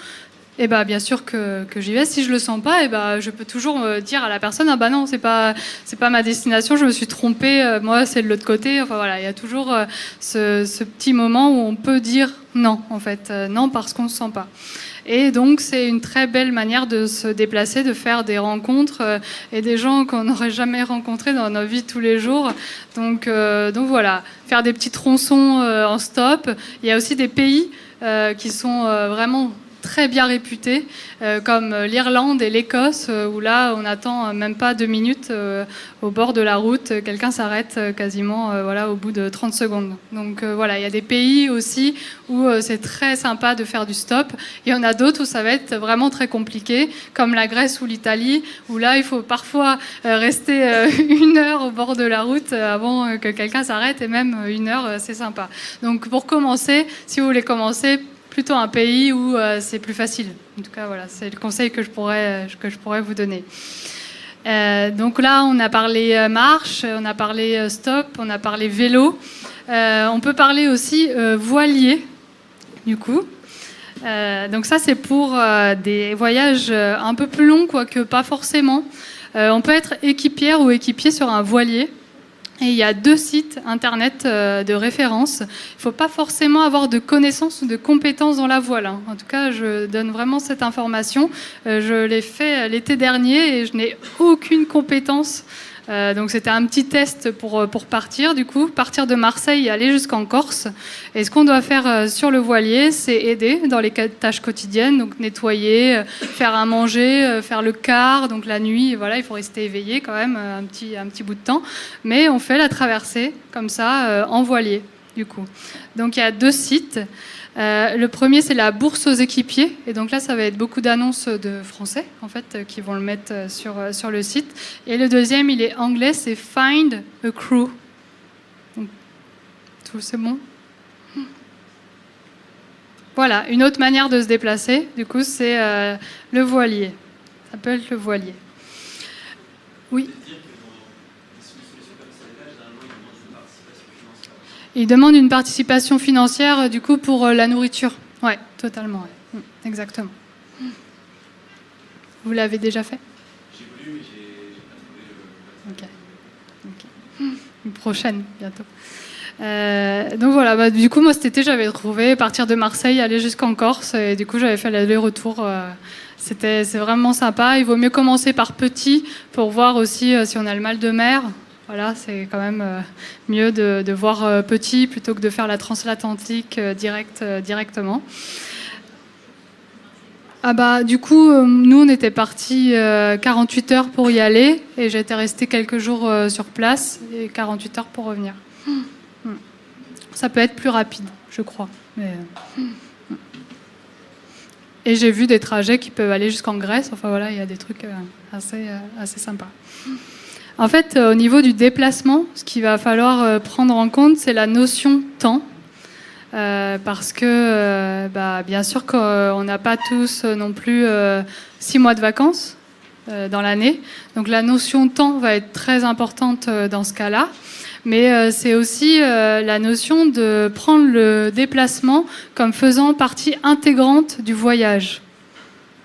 A: bien sûr que j'y vais. Si je le sens pas, je peux toujours dire à la personne, ah bah non, c'est pas ma destination, je me suis trompée, moi c'est de l'autre côté. Enfin voilà, il y a toujours ce petit moment où on peut dire non, en fait, non, parce qu'on ne se sent pas. Et donc c'est une très belle manière de se déplacer, de faire des rencontres et des gens qu'on n'aurait jamais rencontrés dans nos vies tous les jours. Donc voilà, faire des petits tronçons en stop. Il y a aussi des pays qui sont vraiment très bien réputés, comme l'Irlande et l'Écosse, où là on n'attend même pas 2 minutes au bord de la route, quelqu'un s'arrête quasiment au bout de 30 secondes. Donc il y a des pays aussi où c'est très sympa de faire du stop. Il y en a d'autres où ça va être vraiment très compliqué, comme la Grèce ou l'Italie, où là il faut parfois rester 1 heure au bord de la route avant que quelqu'un s'arrête, et même 1 heure, c'est sympa. Donc pour commencer, si vous voulez commencer, plutôt un pays où c'est plus facile. En tout cas, voilà, c'est le conseil que je pourrais vous donner. Donc là, on a parlé marche, on a parlé stop, on a parlé vélo. On peut parler aussi voilier, du coup. Donc ça, c'est pour des voyages un peu plus longs, quoique pas forcément. On peut être équipière ou équipier sur un voilier. Et il y a 2 sites internet de référence. Il ne faut pas forcément avoir de connaissances ou de compétences dans la voile. En tout cas, je donne vraiment cette information. Je l'ai fait l'été dernier et je n'ai aucune compétence. Donc c'était un petit test pour partir, du coup, partir de Marseille et aller jusqu'en Corse. Et ce qu'on doit faire sur le voilier, c'est aider dans les tâches quotidiennes, donc nettoyer, faire à manger, faire le quart, donc la nuit, voilà, il faut rester éveillé quand même un petit bout de temps. Mais on fait la traversée comme ça en voilier, du coup. Donc il y a 2 sites. Le premier, c'est la bourse aux équipiers. Et donc là, ça va être beaucoup d'annonces de français, en fait, qui vont le mettre sur le site. Et le deuxième, il est anglais, c'est Find a Crew. Donc, tout, c'est bon? Voilà, une autre manière de se déplacer, du coup, c'est le voilier. Ça peut être le voilier. Oui. Il demande une participation financière, du coup, pour la nourriture. Ouais, totalement. Ouais. Exactement. Vous l'avez déjà fait?
D: J'ai voulu, mais j'ai pas trouvé.
A: Ok. Une prochaine, bientôt. Donc voilà, du coup, moi, cet été, j'avais trouvé partir de Marseille, aller jusqu'en Corse, et du coup, j'avais fait l'aller-retour. C'est vraiment sympa. Il vaut mieux commencer par petit pour voir aussi si on a le mal de mer. Voilà, c'est quand même mieux de voir petit plutôt que de faire la transatlantique directement. Du coup, nous, on était partis 48 heures pour y aller, et j'étais restée quelques jours sur place, et 48 heures pour revenir. Ça peut être plus rapide, je crois. Et j'ai vu des trajets qui peuvent aller jusqu'en Grèce. Enfin voilà, il y a des trucs assez sympas. En fait, au niveau du déplacement, ce qu'il va falloir prendre en compte, c'est la notion temps. Parce que, bien sûr qu'on n'a pas tous non plus 6 mois de vacances dans l'année. Donc la notion temps va être très importante dans ce cas-là. Mais c'est aussi la notion de prendre le déplacement comme faisant partie intégrante du voyage.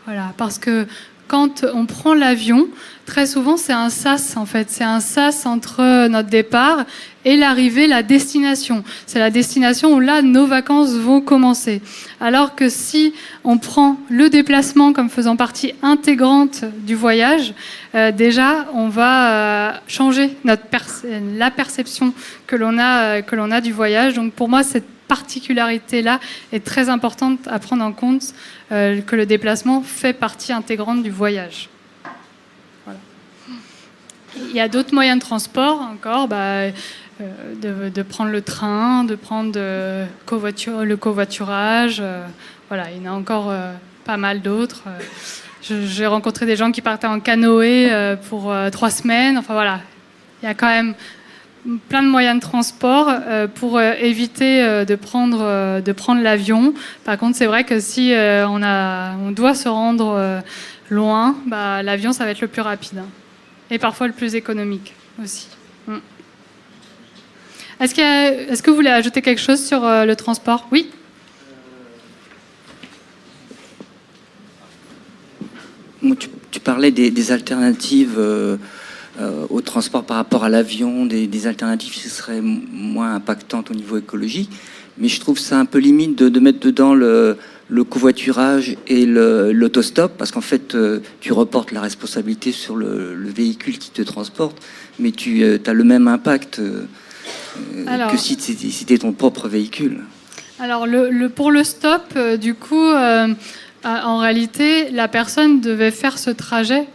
A: Voilà, parce que quand on prend l'avion, très souvent c'est un sas en fait. C'est un sas entre notre départ et l'arrivée, la destination. C'est la destination où là nos vacances vont commencer. Alors que si on prend le déplacement comme faisant partie intégrante du voyage, déjà on va changer la perception que l'on a du voyage. Donc pour moi cette particularité-là est très importante à prendre en compte, que le déplacement fait partie intégrante du voyage. Voilà. Il y a d'autres moyens de transport encore, de prendre le train, de prendre le covoiturage. Voilà, il y en a encore pas mal d'autres. J'ai rencontré des gens qui partaient en canoë pour 3 semaines. Enfin voilà, il y a quand même plein de moyens de transport pour éviter de prendre l'avion. Par contre, c'est vrai que si on doit se rendre loin, l'avion, ça va être le plus rapide. Hein. Et parfois le plus économique aussi. Est-ce que vous voulez ajouter quelque chose sur le transport ? Oui ?
H: Tu parlais des alternatives au transport par rapport à l'avion, des alternatives qui seraient moins impactantes au niveau écologique. Mais je trouve ça un peu limite de mettre dedans le covoiturage et l'autostop, parce qu'en fait, tu reportes la responsabilité sur le véhicule qui te transporte, mais tu as le même impact que si c'était ton propre véhicule.
A: Alors, pour le stop, du coup, en réalité, la personne devait faire ce trajet,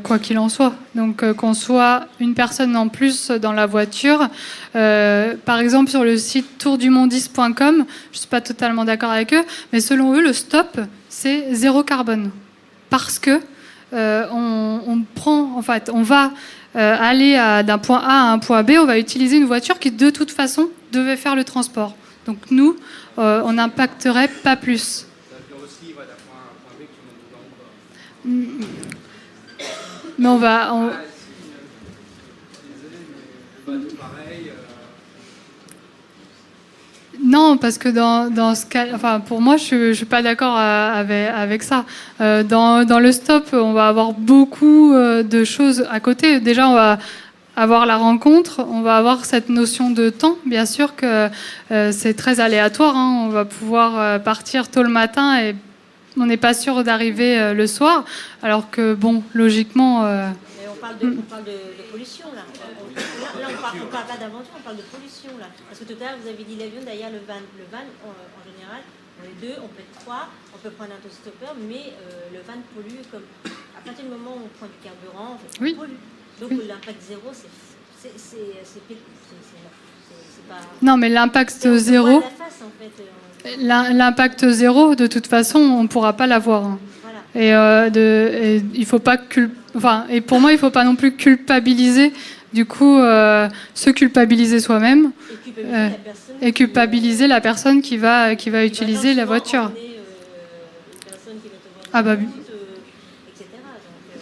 A: quoi qu'il en soit. Donc, qu'on soit une personne en plus dans la voiture. Par exemple, sur le site tourdumondis.com, je ne suis pas totalement d'accord avec eux, mais selon eux, le stop, c'est 0 carbone. Parce que on va aller d'un point A à un point B, on va utiliser une voiture qui, de toute façon, devait faire le transport. Donc, nous, on n'impacterait pas plus. Mais on va... Non, parce que dans ce cas, enfin pour moi, je suis pas d'accord avec ça. Dans le stop, on va avoir beaucoup de choses à côté. Déjà, on va avoir la rencontre, on va avoir cette notion de temps. Bien sûr que c'est très aléatoire. Hein. On va pouvoir partir tôt le matin et on n'est pas sûr d'arriver le soir. Alors que bon, logiquement.
I: Mais on parle de pollution là. Là, on parle pas d'invention, on parle de pollution là. Parce que tout à l'heure vous avez dit l'avion, d'ailleurs le van en général, on est 2, on peut être 3, on peut prendre un autostoppeur, mais le van pollue comme à partir du moment où on prend du carburant, on pollue. Donc l'impact zéro, c'est pas.
A: Non, mais l'impact zéro. L'impact zéro, de toute façon, on ne pourra pas l'avoir. Hein. Voilà. Et il faut pas et pour moi, il ne faut pas non plus culpabiliser. Du coup, se culpabiliser soi-même et culpabiliser la personne qui va utiliser la voiture.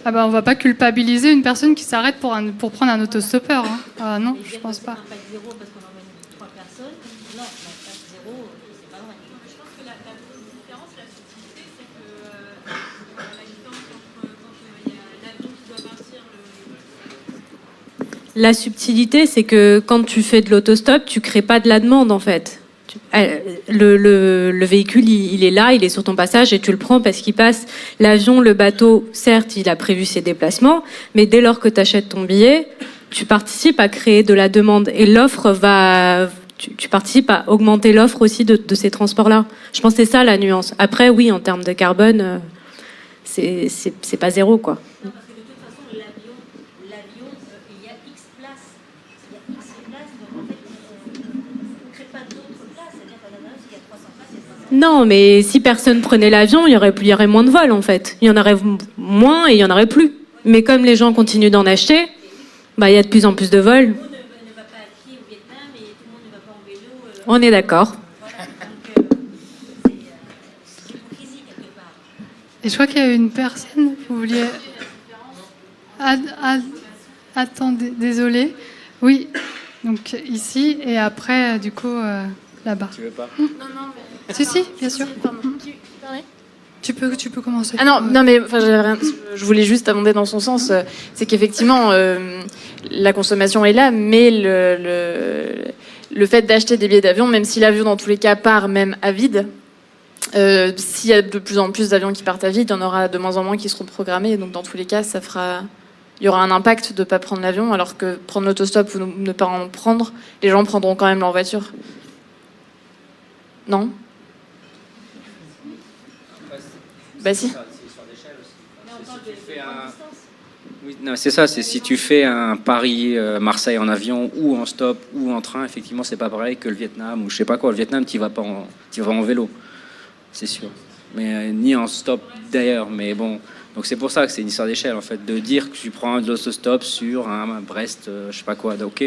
A: On va pas culpabiliser une personne qui s'arrête pour prendre un autostoppeur. Hein. Non, je pense pas.
B: La subtilité, c'est que quand tu fais de l'autostop, tu crées pas de la demande en fait. Le véhicule, il est là, il est sur ton passage et tu le prends parce qu'il passe. L'avion, le bateau, certes, il a prévu ses déplacements, mais dès lors que tu achètes ton billet, tu participes à créer de la demande et l'offre va... Tu participes à augmenter l'offre aussi de ces transports-là. Je pense que c'est ça la nuance. Après, oui, en termes de carbone, c'est pas zéro, quoi. Non, mais si personne prenait l'avion, il y aurait moins de vols, en fait. Il y en aurait moins et il y en aurait plus. Mais comme les gens continuent d'en acheter, il y a de plus en plus de vols. Tout le monde ne va pas à pied au Vietnam et tout le monde ne va pas en vélo. On est d'accord.
I: C'est hypocrisie quelque part.
A: Et je crois qu'il y a une personne, vous vouliez... Attendez, désolé. Oui, donc ici et après, du coup, là-bas.
E: Tu veux pas ?
C: Non, mais...
A: Si, bien sûr. Tu peux commencer.
C: Ah non, mais je voulais juste abonder dans son sens. C'est qu'effectivement, la consommation est là, mais le fait d'acheter des billets d'avion, même si l'avion, dans tous les cas, part même à vide, s'il y a de plus en plus d'avions qui partent à vide, il y en aura de moins en moins qui seront programmés. Donc, dans tous les cas, il y aura un impact de ne pas prendre l'avion, alors que prendre l'autostop ou ne pas en prendre, les gens prendront quand même leur voiture. Non ? Bah si.
E: Oui, non, c'est ça, c'est si tu fais un Paris-Marseille en avion ou en stop ou en train, effectivement, c'est pas pareil que le Vietnam ou je sais pas quoi. Le Vietnam, tu vas pas tu vas en vélo, c'est sûr. Mais ni en stop d'ailleurs. Mais bon, donc c'est pour ça que c'est une histoire d'échelle en fait, de dire que tu prends un l'autostop sur un Brest, je sais pas quoi. Ok.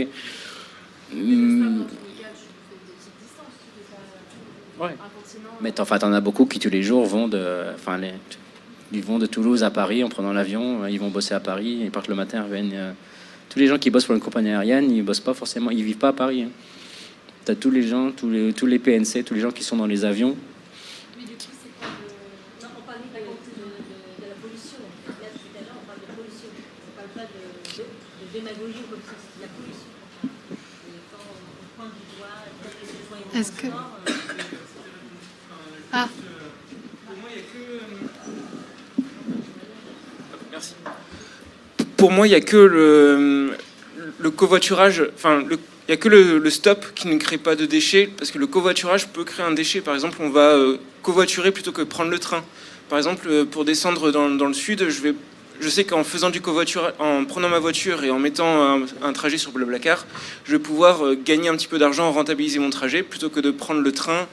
E: Ouais. Mais t'en as beaucoup qui tous les jours vont ils vont de Toulouse à Paris en prenant l'avion, ils vont bosser à Paris, ils partent le matin, ils reviennent. Tous les gens qui bossent pour une compagnie aérienne, ils bossent pas forcément, ils vivent pas à Paris. Hein. T'as tous les gens, tous les PNC, tous les gens qui sont dans les avions.
I: Mais du coup, c'est pas de... Non, on parle de la pollution. Là, tout à l'heure, on parle de pollution. On parle pas de démagogie ou comme ça, c'est de la pollution. Et quand on pointe du doigt,
A: Est-ce que... Ah.
J: Merci. Pour moi, il n'y a que le covoiturage, enfin, il n'y a que le stop qui ne crée pas de déchets, parce que le covoiturage peut créer un déchet. Par exemple, on va covoiturer plutôt que prendre le train. Par exemple, pour descendre dans le sud, je sais qu'en faisant du covoiturage, en prenant ma voiture et en mettant un trajet sur Blablacar, je vais pouvoir gagner un petit peu d'argent, rentabiliser mon trajet, plutôt que de prendre le train.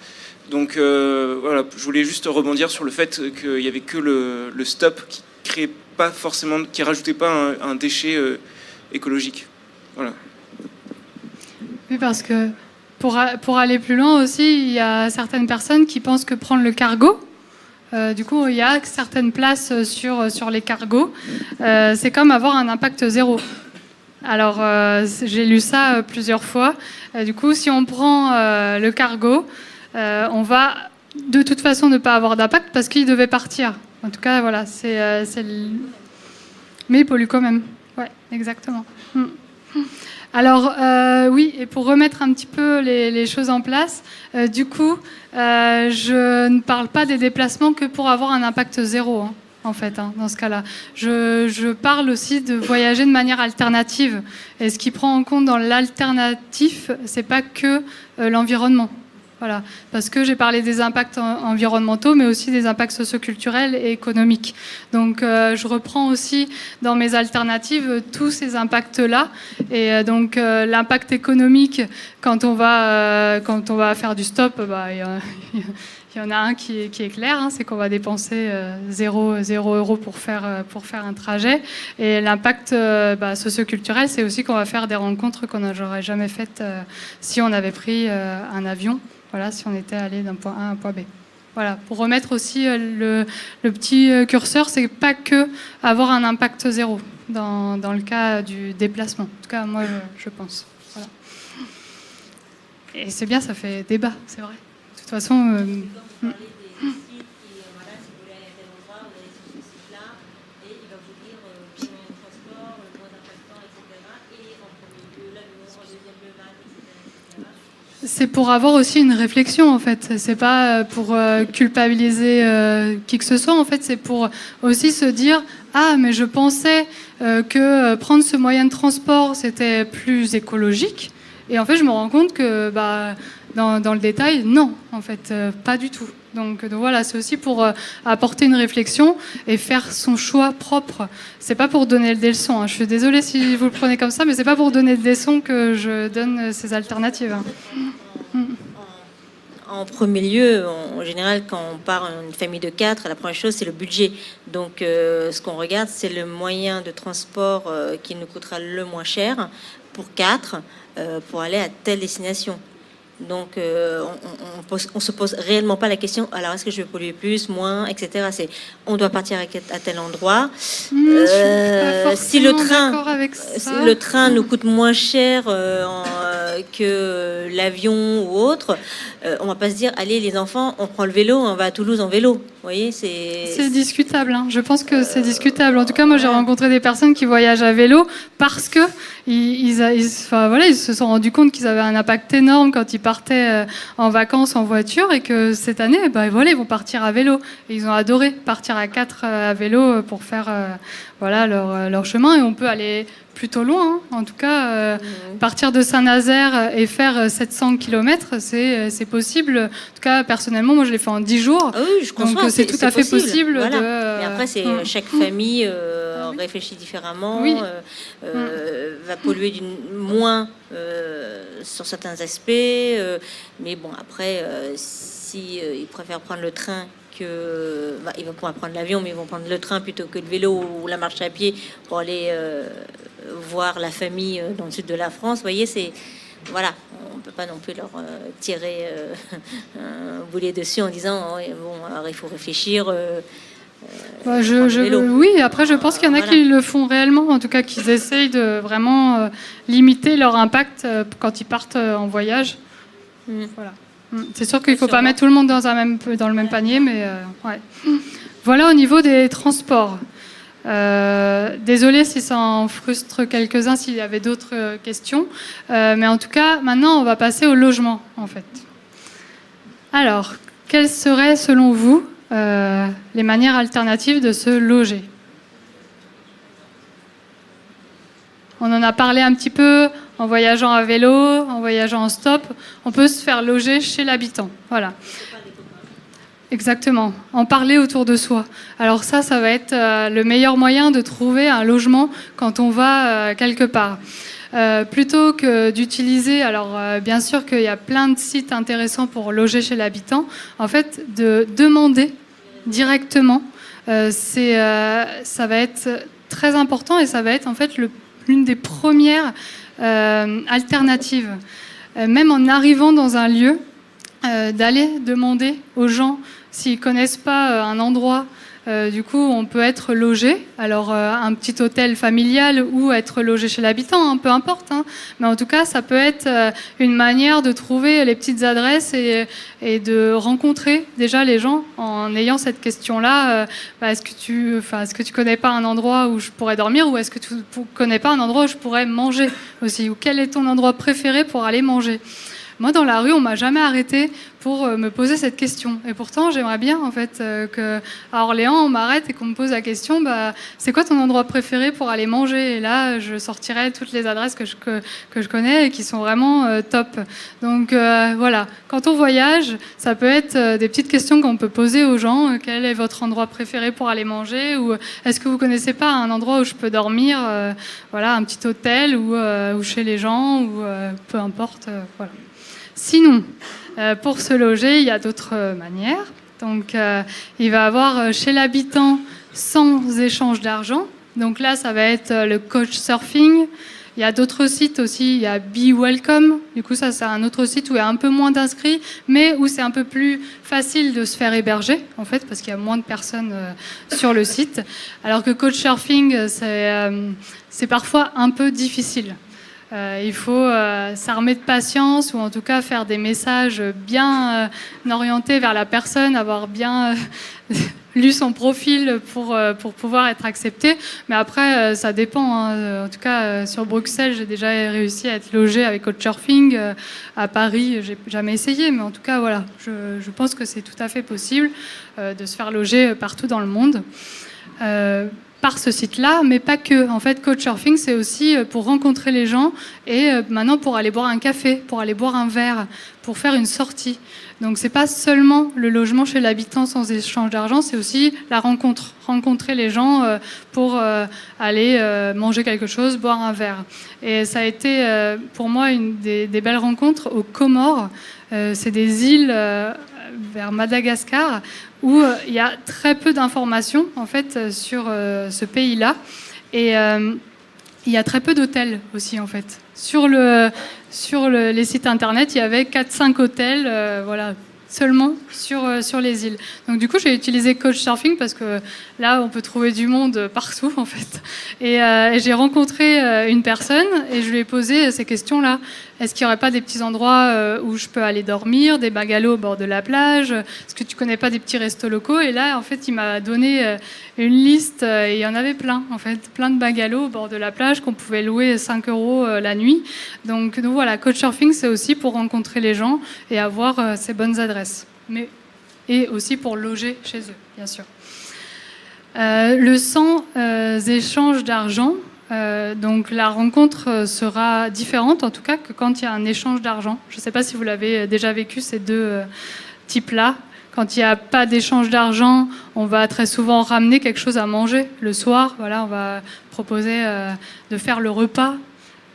J: Donc voilà, je voulais juste rebondir sur le fait qu'il n'y avait que le stop qui créait pas forcément, qui rajoutait pas un déchet écologique. Voilà.
A: Oui, parce que pour aller plus loin aussi, il y a certaines personnes qui pensent que prendre le cargo, du coup, il y a certaines places sur les cargos, c'est comme avoir un impact zéro. Alors, j'ai lu ça plusieurs fois. Du coup, si on prend le cargo, on va de toute façon ne pas avoir d'impact parce qu'il devait partir. En tout cas, voilà, mais il pollue quand même. Ouais, exactement. Alors, oui, et pour remettre un petit peu les choses en place, du coup, je ne parle pas des déplacements que pour avoir un impact zéro, hein, en fait, hein, dans ce cas-là. Je parle aussi de voyager de manière alternative. Et ce qui prend en compte dans l'alternatif, c'est pas que l'environnement. Voilà, parce que j'ai parlé des impacts environnementaux, mais aussi des impacts socioculturels et économiques. Donc, je reprends aussi dans mes alternatives tous ces impacts-là. Et donc, l'impact économique, quand on va faire du stop, il y en a un qui est clair, hein, c'est qu'on va dépenser 0 € pour faire un trajet. Et l'impact socioculturel, c'est aussi qu'on va faire des rencontres qu'on n'aurait jamais faites si on avait pris un avion. Voilà, si on était allé d'un point A à un point B. Voilà, pour remettre aussi le petit curseur, c'est pas que avoir un impact zéro dans le cas du déplacement. En tout cas, moi, je pense. Voilà. Et c'est bien, ça fait débat, c'est vrai. De toute façon... C'est pour avoir aussi une réflexion, en fait. C'est pas pour culpabiliser qui que ce soit, en fait. C'est pour aussi se dire « Ah, mais je pensais que prendre ce moyen de transport, c'était plus écologique. » Et en fait, je me rends compte que dans le détail, non, en fait, pas du tout. Donc voilà, c'est aussi pour apporter une réflexion et faire son choix propre. C'est pas pour donner des leçons, hein. Je suis désolée si vous le prenez comme ça, mais c'est pas pour donner des leçons que je donne ces alternatives, hein.
I: En premier lieu, en général, quand on part en une famille de 4, la première chose, c'est le budget. Donc, ce qu'on regarde, c'est le moyen de transport qui nous coûtera le moins cher pour 4 pour aller à telle destination. Donc, on se pose réellement pas la question. Alors, est-ce que je vais polluer plus, moins, etc. On doit partir à tel endroit. Si le train nous coûte moins cher que l'avion ou autre, on va pas se dire, allez les enfants, on prend le vélo, on va à Toulouse en vélo. Vous voyez,
A: c'est discutable. Hein. Je pense que c'est discutable. En tout cas, moi, j'ai rencontré des personnes qui voyagent à vélo parce que ils se sont rendus compte qu'ils avaient un impact énorme quand ils partaient en vacances en voiture et que cette année, ils vont partir à vélo. Et ils ont adoré partir à 4 à vélo pour faire leur chemin. Et on peut aller plutôt loin, hein. En tout cas, partir de Saint-Nazaire et faire 700 km, c'est possible. En tout cas, personnellement, moi, je l'ai fait en 10 jours.
I: Ah oui, je conçois.
A: Donc, c'est tout à fait possible.
I: Voilà. Et après, c'est chaque famille réfléchit différemment,
A: Oui.
I: va polluer moins sur certains aspects. Mais bon, après, si ils préfèrent prendre le train ils vont pouvoir prendre l'avion, mais ils vont prendre le train plutôt que le vélo ou la marche à pied pour aller voir la famille dans le sud de la France. Vous voyez, voilà, on ne peut pas non plus leur tirer un boulet dessus en disant alors il faut réfléchir.
A: Oui, après je pense qu'il y en a qui le font réellement, en tout cas qu'ils essayent de vraiment limiter leur impact quand ils partent en voyage. Voilà. C'est sûr qu'il ne faut pas mettre tout le monde dans le même panier, mais ouais. Voilà au niveau des transports. Désolée si ça en frustre quelques-uns, s'il y avait d'autres questions. Mais en tout cas, maintenant, on va passer au logement, en fait. Alors, quelles seraient, selon vous, les manières alternatives de se loger ? On en a parlé un petit peu en voyageant à vélo, en voyageant en stop. On peut se faire loger chez l'habitant. Voilà. Exactement. En parler autour de soi. Alors ça va être le meilleur moyen de trouver un logement quand on va quelque part. Plutôt que d'utiliser, alors bien sûr qu'il y a plein de sites intéressants pour loger chez l'habitant, en fait, de demander directement, ça va être très important et ça va être en fait l'une des premières alternatives. Même en arrivant dans un lieu, d'aller demander aux gens s'ils connaissent pas un endroit. Du coup, on peut être logé. Alors, un petit hôtel familial ou être logé chez l'habitant, peu importe. Mais en tout cas, ça peut être une manière de trouver les petites adresses et de rencontrer déjà les gens en ayant cette question-là. Est-ce que tu connais pas un endroit où je pourrais dormir, ou est-ce que tu connais pas un endroit où je pourrais manger aussi, ou quel est ton endroit préféré pour aller manger ? Moi, dans la rue, on m'a jamais arrêté pour me poser cette question. Et pourtant, j'aimerais bien, en fait, qu'à Orléans, on m'arrête et qu'on me pose la question, c'est quoi ton endroit préféré pour aller manger ? Et là, je sortirais toutes les adresses que je connais et qui sont vraiment top. Donc, voilà. Quand on voyage, ça peut être des petites questions qu'on peut poser aux gens. Quel est votre endroit préféré pour aller manger ? Ou est-ce que vous connaissez pas un endroit où je peux dormir ? Voilà, un petit hôtel ou chez les gens, ou peu importe. Voilà. Sinon, pour se loger, il y a d'autres manières. Donc, il va y avoir chez l'habitant sans échange d'argent. Donc là, ça va être le couchsurfing. Il y a d'autres sites aussi. Il y a Be Welcome. Du coup, ça, c'est un autre site où il y a un peu moins d'inscrits, mais où c'est un peu plus facile de se faire héberger, en fait, parce qu'il y a moins de personnes sur le site. Alors que couchsurfing, c'est parfois un peu difficile. Il faut s'armer de patience, ou en tout cas faire des messages bien orientés vers la personne, avoir bien lu son profil pour pouvoir être accepté. Mais après, ça dépend. En tout cas, sur Bruxelles, j'ai déjà réussi à être logée avec Couchsurfing. À Paris, j'ai jamais essayé, mais en tout cas, voilà, je pense que c'est tout à fait possible de se faire loger partout dans le monde. Par ce site-là, mais pas que. En fait, Couchsurfing, c'est aussi pour rencontrer les gens et maintenant pour aller boire un café, pour aller boire un verre, pour faire une sortie. Donc, c'est pas seulement le logement chez l'habitant sans échange d'argent, c'est aussi la rencontre. Rencontrer les gens pour aller manger quelque chose, boire un verre. Et ça a été pour moi une des belles rencontres aux Comores. C'est des îles vers Madagascar, où il y a très peu d'informations en fait sur ce pays-là, et il y a très peu d'hôtels aussi en fait. Sur les sites internet, il y avait 4-5 hôtels, voilà, seulement sur les îles. Donc du coup, j'ai utilisé Couchsurfing parce que là, on peut trouver du monde partout en fait. Et j'ai rencontré une personne et je lui ai posé ces questions-là. Est-ce qu'il n'y aurait pas des petits endroits où je peux aller dormir, des bungalows au bord de la plage ? Est-ce que tu connais pas des petits restos locaux ? Et là, en fait, il m'a donné une liste, et il y en avait plein, en fait, plein de bungalows au bord de la plage qu'on pouvait louer 5 € la nuit. Donc voilà, Couchsurfing, c'est aussi pour rencontrer les gens et avoir ces bonnes adresses. Et aussi pour loger chez eux, bien sûr. Le sans échange d'argent, donc la rencontre sera différente, en tout cas, que quand il y a un échange d'argent. Je ne sais pas si vous l'avez déjà vécu, ces deux types-là. Quand il n'y a pas d'échange d'argent, on va très souvent ramener quelque chose à manger le soir. Voilà, on va proposer de faire le repas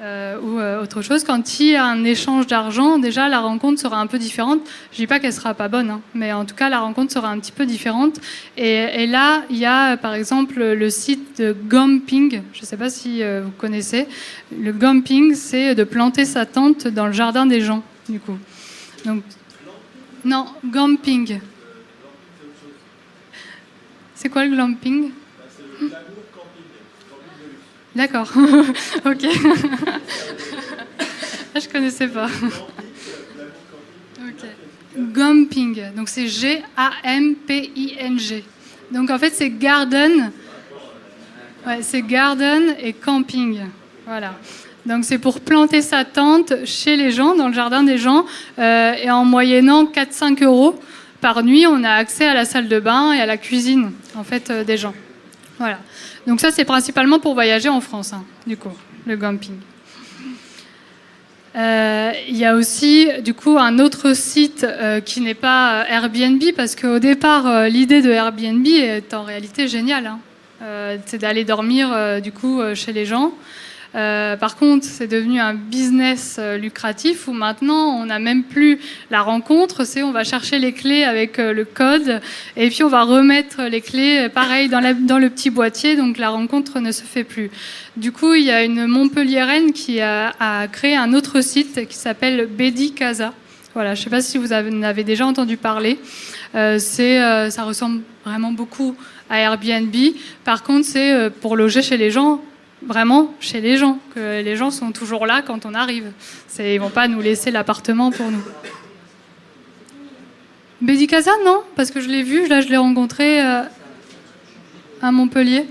A: ou autre chose. Quand il y a un échange d'argent, déjà la rencontre sera un peu différente. Je dis pas qu'elle sera pas bonne, hein, mais en tout cas la rencontre sera un petit peu différente. Et là, il y a par exemple le site de Gamping. Je ne sais pas si vous connaissez. Le Gamping, c'est de planter sa tente dans le jardin des gens, du coup. Donc, non, Gamping. C'est quoi le glamping? D'accord. Ok. Je connaissais pas. Ok. Gamping. Donc c'est Gamping. Donc en fait c'est garden. Ouais, c'est garden et camping. Voilà. Donc c'est pour planter sa tente chez les gens, dans le jardin des gens, et en moyennant 4-5 € par nuit, on a accès à la salle de bain et à la cuisine en fait des gens. Voilà. Donc ça, c'est principalement pour voyager en France, hein, du coup, le camping. Il y a aussi, du coup, un autre site qui n'est pas Airbnb, parce qu'au départ, l'idée de Airbnb est en réalité géniale. Hein. C'est d'aller dormir, du coup, chez les gens. Par contre, c'est devenu un business lucratif où maintenant, on n'a même plus la rencontre. C'est on va chercher les clés avec le code et puis on va remettre les clés, pareil, dans le petit boîtier. Donc, la rencontre ne se fait plus. Du coup, il y a une Montpelliéraine qui a créé un autre site qui s'appelle Bedi Casa. Voilà, je ne sais pas si vous en avez déjà entendu parler. Ça ressemble vraiment beaucoup à Airbnb. Par contre, c'est pour loger chez les gens. Vraiment chez les gens, que les gens sont toujours là quand on arrive. Ils ne vont pas nous laisser l'appartement pour nous. Bedi Casa, non, parce que je l'ai vu, là je l'ai rencontré à Montpellier.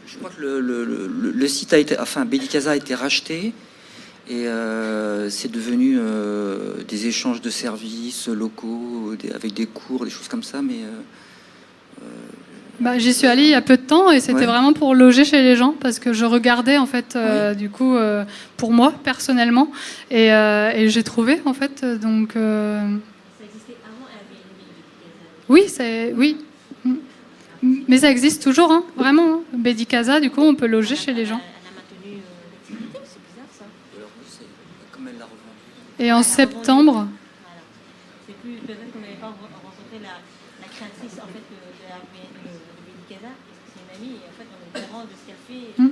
H: Je crois que le site a été, enfin Bedi Casa a été racheté et c'est devenu des échanges de services locaux avec des cours, des choses comme ça, mais
A: j'y suis allée il y a peu de temps et c'était vraiment pour loger chez les gens parce que je regardais en fait du coup pour moi personnellement et j'ai trouvé en fait donc
I: Ça existait avant Airbnb.
A: oui mais ça existe toujours hein, vraiment hein. Bedi Casa du coup on peut loger chez les gens.
I: Elle a maintenu l'activité, c'est bizarre ça.
H: comme elle l'a revendu.
A: Et en septembre.
I: Voilà. C'est plus peut-être qu'on n'avait pas rencontré la créatrice en fait de Bedi Casa parce que c'est une amie et en fait on est au courant de ce qu'elle fait et de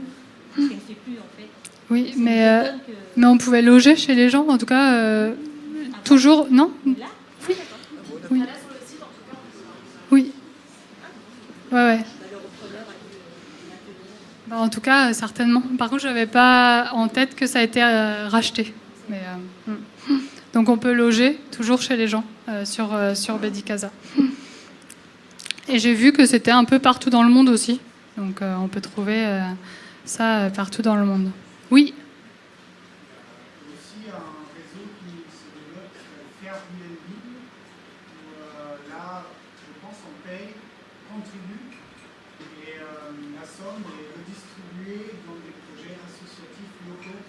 I: ce qu'elle ne fait plus en fait.
A: Oui, mais on pouvait loger chez les gens, en tout cas, toujours, non?
I: Là,
A: oui. Oui. Oui. Ouais. En tout cas, certainement. Par contre, je n'avais pas en tête que ça a été racheté. Mais, donc, on peut loger toujours chez les gens sur Bedi Casa. Et j'ai vu que c'était un peu partout dans le monde aussi. Donc, on peut trouver ça partout dans le monde. Oui.
K: Aussi un réseau qui se développe qui s'appelle Airbnb, où là, je pense, on paye, contribue, et la somme est redistribuée dans des projets associatifs locaux.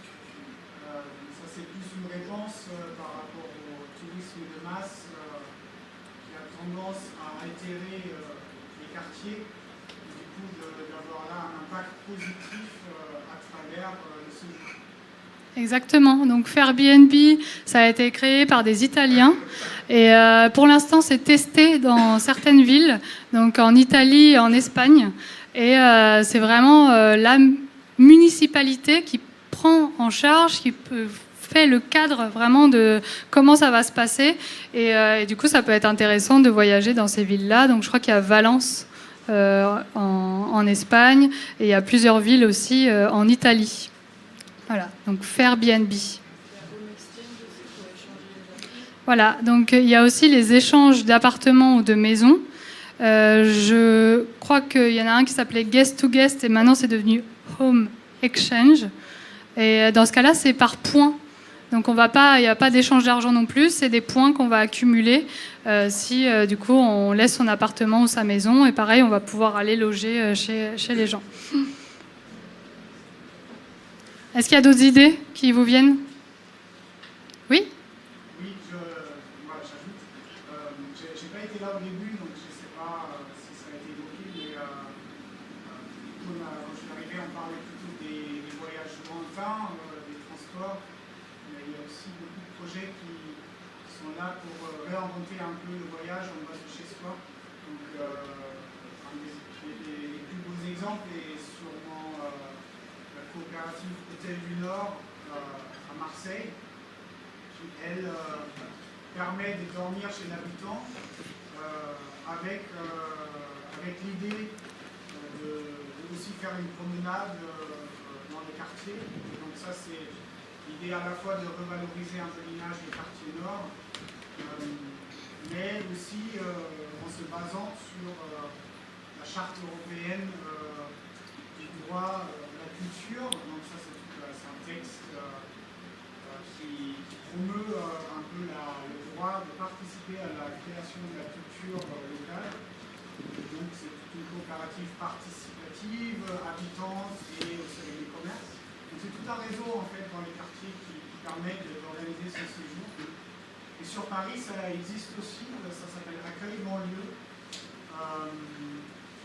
K: Ça, c'est plus une réponse par rapport au tourisme de masse qui a tendance à altérer les quartiers, et du coup d'avoir là un impact positif à travers le séjour.
A: Exactement. Donc Airbnb, ça a été créé par des Italiens et pour l'instant c'est testé dans certaines villes, donc en Italie et en Espagne. Et c'est vraiment la municipalité qui prend en charge, qui fait le cadre vraiment de comment ça va se passer. Et du coup ça peut être intéressant de voyager dans ces villes-là. Donc je crois qu'il y a Valence en Espagne et il y a plusieurs villes aussi en Italie. Voilà, donc Airbnb. Voilà, donc il y a aussi les échanges d'appartements ou de maisons. Je crois qu'il y en a un qui s'appelait Guest to Guest et maintenant c'est devenu Home Exchange. Et dans ce cas-là, c'est par points. Donc il n'y a pas d'échange d'argent non plus, c'est des points qu'on va accumuler si du coup on laisse son appartement ou sa maison. Et pareil, on va pouvoir aller loger chez les gens. Est-ce qu'il y a d'autres idées qui vous viennent ?
K: été là au début, donc je ne sais pas si ça a été évoqué, mais quand je suis arrivé, on parlait plutôt des voyages lointains, des transports, mais il y a aussi beaucoup de projets qui sont là pour réinventer un peu le voyage en bas de chez soi. Donc, un des plus beaux exemples est sûrement la coopérative Hôtel du Nord à Marseille, qui, elle, permet de dormir chez l'habitant avec l'idée de aussi faire une promenade dans les quartiers. Et donc ça, c'est l'idée à la fois de revaloriser un peu l'image des quartiers nord, mais aussi en se basant sur la charte européenne du droit de la culture. Donc ça, c'est un texte qui promeut un peu le droit de participer à la création de la culture locale. Et donc c'est une coopérative participative, habitante et aussi avec les commerces. Donc c'est tout un réseau en fait dans les quartiers qui permet d'organiser ce séjour. Et sur Paris, ça existe aussi, ça s'appelle Accueil banlieue.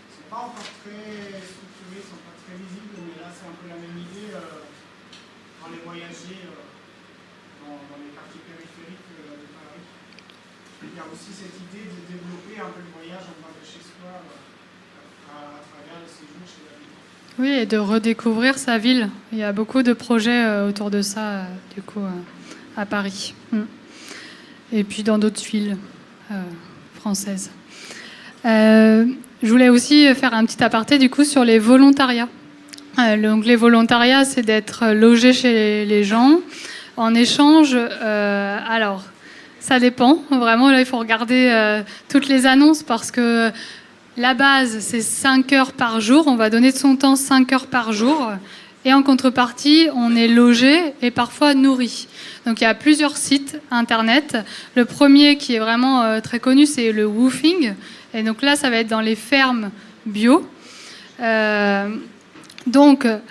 K: C'est pas encore très structuré, c'est pas très visible, mais là c'est un peu la même idée dans les voyagers dans les quartiers périphériques de Paris. Il y a aussi cette idée de développer un peu le voyage en bas de chez soi à travers le séjour chez l'habitant.
A: Oui, et de redécouvrir sa ville. Il y a beaucoup de projets autour de ça, du coup, à Paris. Et puis dans d'autres villes françaises. Je voulais aussi faire un petit aparté, du coup, sur les volontariats. Donc les volontariats, c'est d'être logé chez les gens. En échange, alors, ça dépend. Vraiment, là, il faut regarder toutes les annonces parce que la base, c'est 5 heures par jour. On va donner de son temps 5 heures par jour. Et en contrepartie, on est logé et parfois nourri. Donc, il y a plusieurs sites Internet. Le premier qui est vraiment très connu, c'est le Woofing. Et donc là, ça va être dans les fermes bio. Donc, il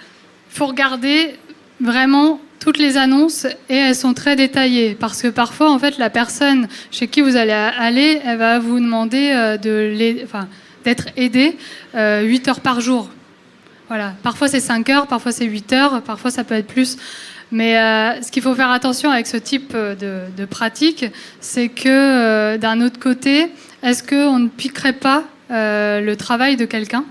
A: faut regarder vraiment toutes les annonces et elles sont très détaillées parce que parfois, en fait, la personne chez qui vous allez aller, elle va vous demander d'être aidé 8 heures par jour. Voilà. Parfois, c'est 5 heures, parfois, c'est 8 heures, parfois, ça peut être plus. Mais ce qu'il faut faire attention avec ce type de pratique, c'est que d'un autre côté, est-ce qu'on ne piquerait pas le travail de quelqu'un ?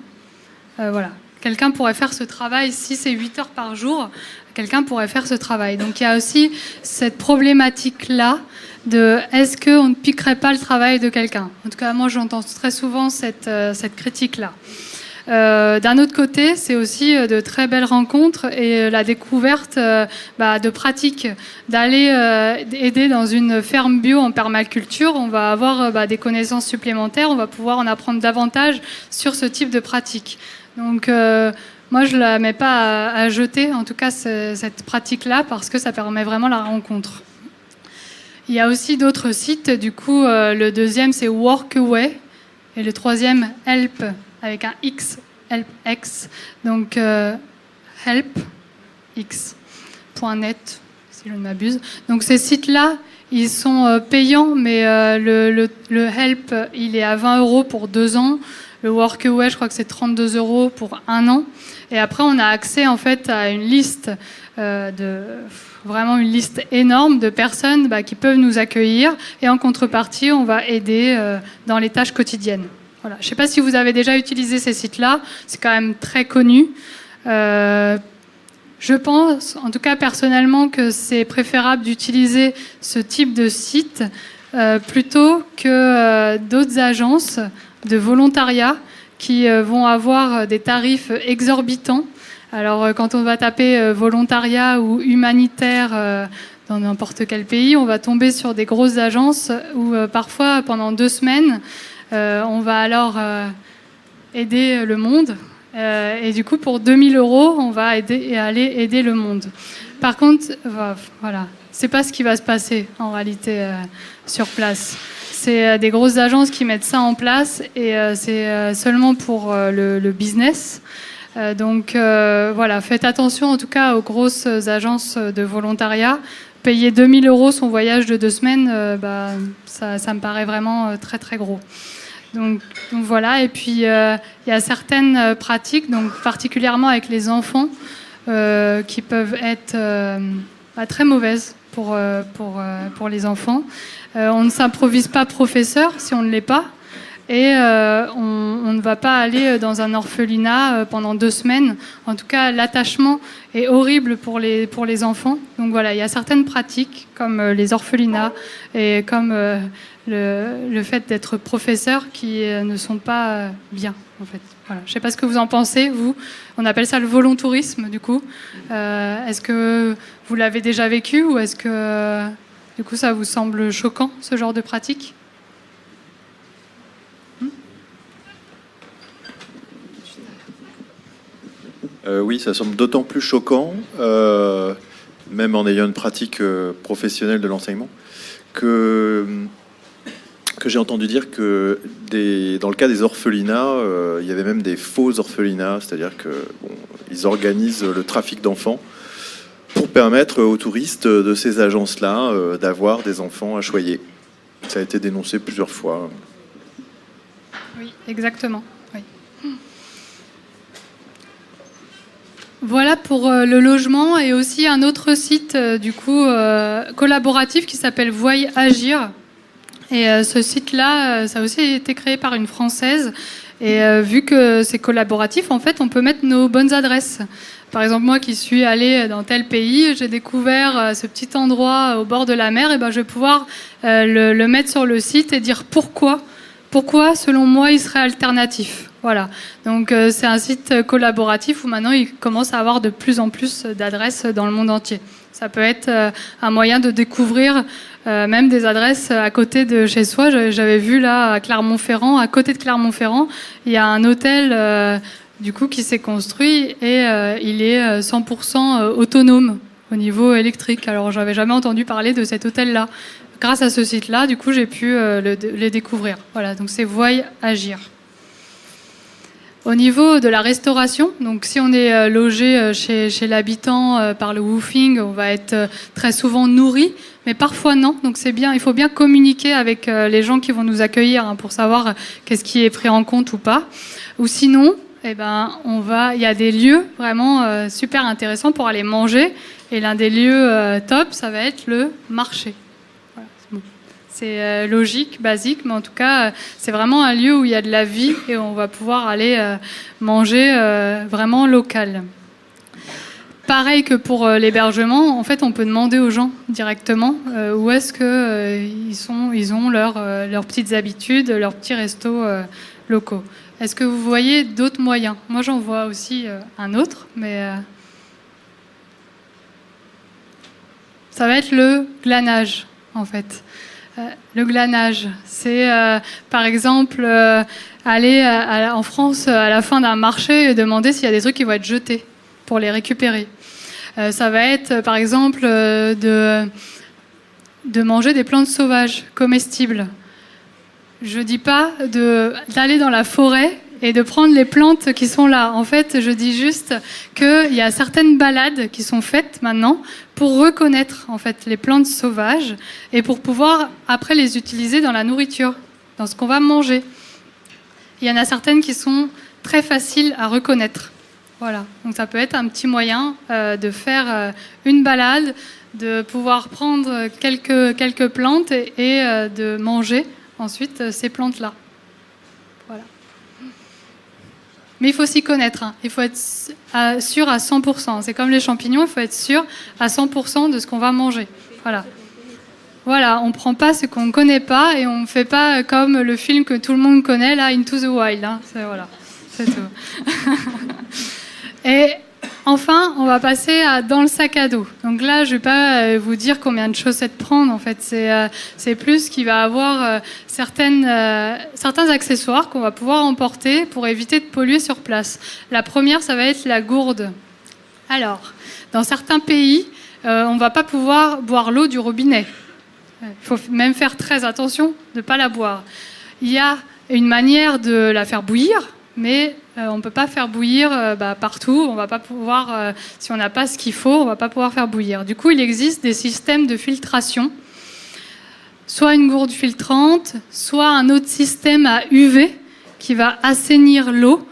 A: Voilà. Quelqu'un pourrait faire ce travail, si c'est 8 heures par jour, quelqu'un pourrait faire ce travail. Donc il y a aussi cette problématique-là de est-ce qu'on ne piquerait pas le travail de quelqu'un ? En tout cas, moi j'entends très souvent cette critique-là. D'un autre côté, c'est aussi de très belles rencontres et la découverte de pratiques. D'aller aider dans une ferme bio en permaculture, on va avoir des connaissances supplémentaires, on va pouvoir en apprendre davantage sur ce type de pratique. Donc moi, je ne la mets pas à jeter, en tout cas cette pratique-là, parce que ça permet vraiment la rencontre. Il y a aussi d'autres sites. Du coup, le deuxième, c'est Workaway. Et le troisième, Help, avec un X, HelpX. Donc, helpx.net, si je ne m'abuse. Donc, ces sites-là, ils sont payants, mais le Help, il est à 20 € pour 2 ans. Le Workaway, je crois que c'est 32 € pour 1 an. Et après, on a accès en fait à une liste, vraiment une liste énorme de personnes qui peuvent nous accueillir. Et en contrepartie, on va aider dans les tâches quotidiennes. Voilà. Je ne sais pas si vous avez déjà utilisé ces sites-là. C'est quand même très connu. Je pense, en tout cas personnellement, que c'est préférable d'utiliser ce type de site plutôt que d'autres agences de volontariat qui vont avoir des tarifs exorbitants. Alors, quand on va taper volontariat ou humanitaire dans n'importe quel pays, on va tomber sur des grosses agences où parfois, pendant 2 semaines, on va alors aider le monde. Et du coup, pour 2 000 €, on va aller aider le monde. Par contre, voilà, c'est pas ce qui va se passer en réalité sur place. C'est des grosses agences qui mettent ça en place et c'est seulement pour le business. Donc voilà, faites attention en tout cas aux grosses agences de volontariat payer 2 000 € son voyage de 2 semaines, ça me paraît vraiment très très gros. Donc voilà, et puis il y a certaines pratiques, donc particulièrement avec les enfants, qui peuvent être très mauvaises pour les enfants. On ne s'improvise pas professeur si on ne l'est pas, et on ne va pas aller dans un orphelinat pendant 2 semaines. En tout cas, l'attachement est horrible pour les enfants. Donc voilà, il y a certaines pratiques comme les orphelinats et comme le fait d'être professeur qui ne sont pas bien, en fait. Voilà. Je ne sais pas ce que vous en pensez, vous. On appelle ça le volontourisme, du coup. Est-ce que vous l'avez déjà vécu ou est-ce que, du coup, ça vous semble choquant, ce genre de pratique ?
L: Oui, ça semble d'autant plus choquant, même en ayant une pratique professionnelle de l'enseignement, que j'ai entendu dire que dans le cas des orphelinats, il y avait même des faux orphelinats, c'est-à-dire qu'ils organisent le trafic d'enfants pour permettre aux touristes de ces agences-là d'avoir des enfants à choyer. Ça a été dénoncé plusieurs fois.
A: Oui, exactement. Oui. Voilà pour le logement, et aussi un autre site collaboratif qui s'appelle Voyagir. Et ce site-là, ça a aussi été créé par une Française. Et vu que c'est collaboratif, en fait, on peut mettre nos bonnes adresses. Par exemple, moi qui suis allée dans tel pays, j'ai découvert ce petit endroit au bord de la mer, et je vais pouvoir le mettre sur le site et dire pourquoi, selon moi, il serait alternatif. Voilà. Donc c'est un site collaboratif où maintenant il commence à avoir de plus en plus d'adresses dans le monde entier. Ça peut être un moyen de découvrir même des adresses à côté de chez soi. J'avais vu là à Clermont-Ferrand, à côté de Clermont-Ferrand, il y a un hôtel qui s'est construit et il est 100% autonome au niveau électrique. Alors j'avais jamais entendu parler de cet hôtel-là. Grâce à ce site-là, du coup, j'ai pu le découvrir. Voilà, donc c'est Voyagir. Au niveau de la restauration, donc si on est logé chez l'habitant par le woofing, on va être très souvent nourri, mais parfois non. Donc c'est bien, il faut bien communiquer avec les gens qui vont nous accueillir pour savoir qu'est-ce qui est pris en compte ou pas. Ou sinon, il y a des lieux vraiment super intéressants pour aller manger. Et l'un des lieux top, ça va être le marché. C'est logique, basique, mais en tout cas, c'est vraiment un lieu où il y a de la vie et où on va pouvoir aller manger vraiment local. Pareil que pour l'hébergement, en fait, on peut demander aux gens directement où est-ce qu'ils ont leurs petites habitudes, leurs petits restos locaux. Est-ce que vous voyez d'autres moyens ? Moi, j'en vois aussi un autre, mais ça va être le glanage, en fait. Le glanage, c'est par exemple aller en France à la fin d'un marché et demander s'il y a des trucs qui vont être jetés pour les récupérer. Ça va être par exemple de manger des plantes sauvages comestibles. Je dis pas d'aller dans la forêt et de prendre les plantes qui sont là. En fait, je dis juste qu'il y a certaines balades qui sont faites maintenant pour reconnaître en fait les plantes sauvages et pour pouvoir après les utiliser dans la nourriture, dans ce qu'on va manger. Il y en a certaines qui sont très faciles à reconnaître. Voilà. Donc ça peut être un petit moyen de faire une balade, de pouvoir prendre quelques plantes et de manger ensuite ces plantes-là. Voilà. Mais il faut s'y connaître, hein. Il faut être sûr à 100%. C'est comme les champignons, il faut être sûr à 100% de ce qu'on va manger. Voilà, on ne prend pas ce qu'on ne connaît pas et on ne fait pas comme le film que tout le monde connaît, là, Into the Wild. Hein. C'est tout. Et enfin, on va passer dans le sac à dos. Donc là, je ne vais pas vous dire combien de chaussettes prendre. En fait, c'est plus qu'il va avoir certains accessoires qu'on va pouvoir emporter pour éviter de polluer sur place. La première, ça va être la gourde. Alors, dans certains pays, on ne va pas pouvoir boire l'eau du robinet. Il faut même faire très attention de ne pas la boire. Il y a une manière de la faire bouillir, mais On ne peut pas faire bouillir partout. On va pas pouvoir, si on n'a pas ce qu'il faut, on ne va pas pouvoir faire bouillir. Du coup, il existe des systèmes de filtration, soit une gourde filtrante, soit un autre système à UV qui va assainir l'eau.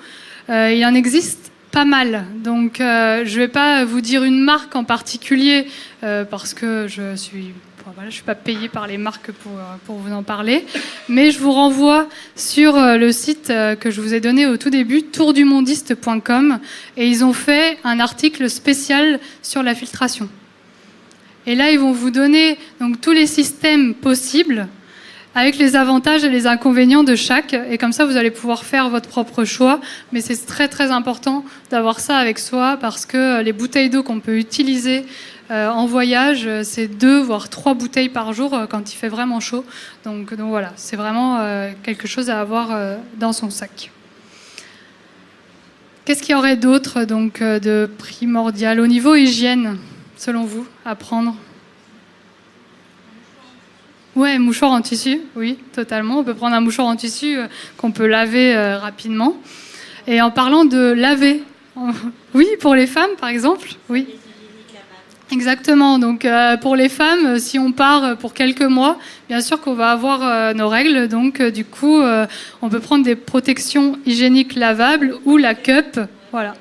A: Il en existe pas mal. Donc, je ne vais pas vous dire une marque en particulier parce que je ne suis pas payée par les marques pour vous en parler. Mais je vous renvoie sur le site que je vous ai donné au tout début, tourdumondiste.com. Et ils ont fait un article spécial sur la filtration. Et là, ils vont vous donner donc, tous les systèmes possibles avec les avantages et les inconvénients de chaque. Et comme ça, vous allez pouvoir faire votre propre choix. Mais c'est très, très important d'avoir ça avec soi parce que les bouteilles d'eau qu'on peut utiliser en voyage, c'est 2 voire 3 bouteilles par jour quand il fait vraiment chaud. Donc voilà, c'est vraiment quelque chose à avoir dans son sac. Qu'est-ce qu'il y aurait d'autre donc, de primordial au niveau hygiène, selon vous, à prendre ? Ouais, mouchoir en tissu, oui, totalement. On peut prendre un mouchoir en tissu qu'on peut laver rapidement. Et en parlant de laver, oui, pour les femmes, par exemple, oui. Exactement. Donc, pour les femmes, si on part pour quelques mois, bien sûr qu'on va avoir nos règles. Donc, du coup, on peut prendre des protections hygiéniques lavables ou la cup. Voilà.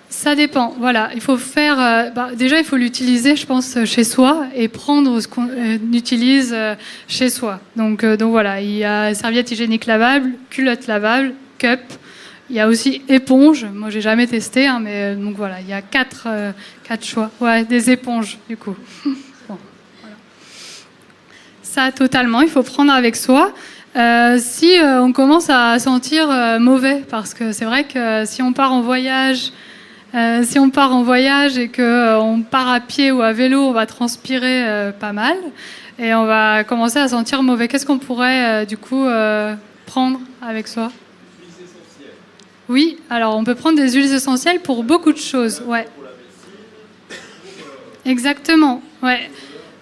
A: Ça dépend. Voilà. Il faut faire. Déjà, il faut l'utiliser, je pense, chez soi et prendre ce qu'on utilise chez soi. Donc voilà. Il y a serviette hygiénique lavable, culotte lavable, cup. Il y a aussi éponge. Moi, j'ai jamais testé, hein, mais donc voilà, il y a 4 choix. Ouais, des éponges, du coup. Bon, voilà. Ça, totalement, il faut prendre avec soi. Si on commence à sentir mauvais, parce que c'est vrai que si on part en voyage, et qu'on part à pied ou à vélo, on va transpirer pas mal et on va commencer à sentir mauvais. Qu'est-ce qu'on pourrait du coup prendre avec soi ? Oui, alors on peut prendre des huiles essentielles pour beaucoup de choses. Ouais. Exactement. Ouais.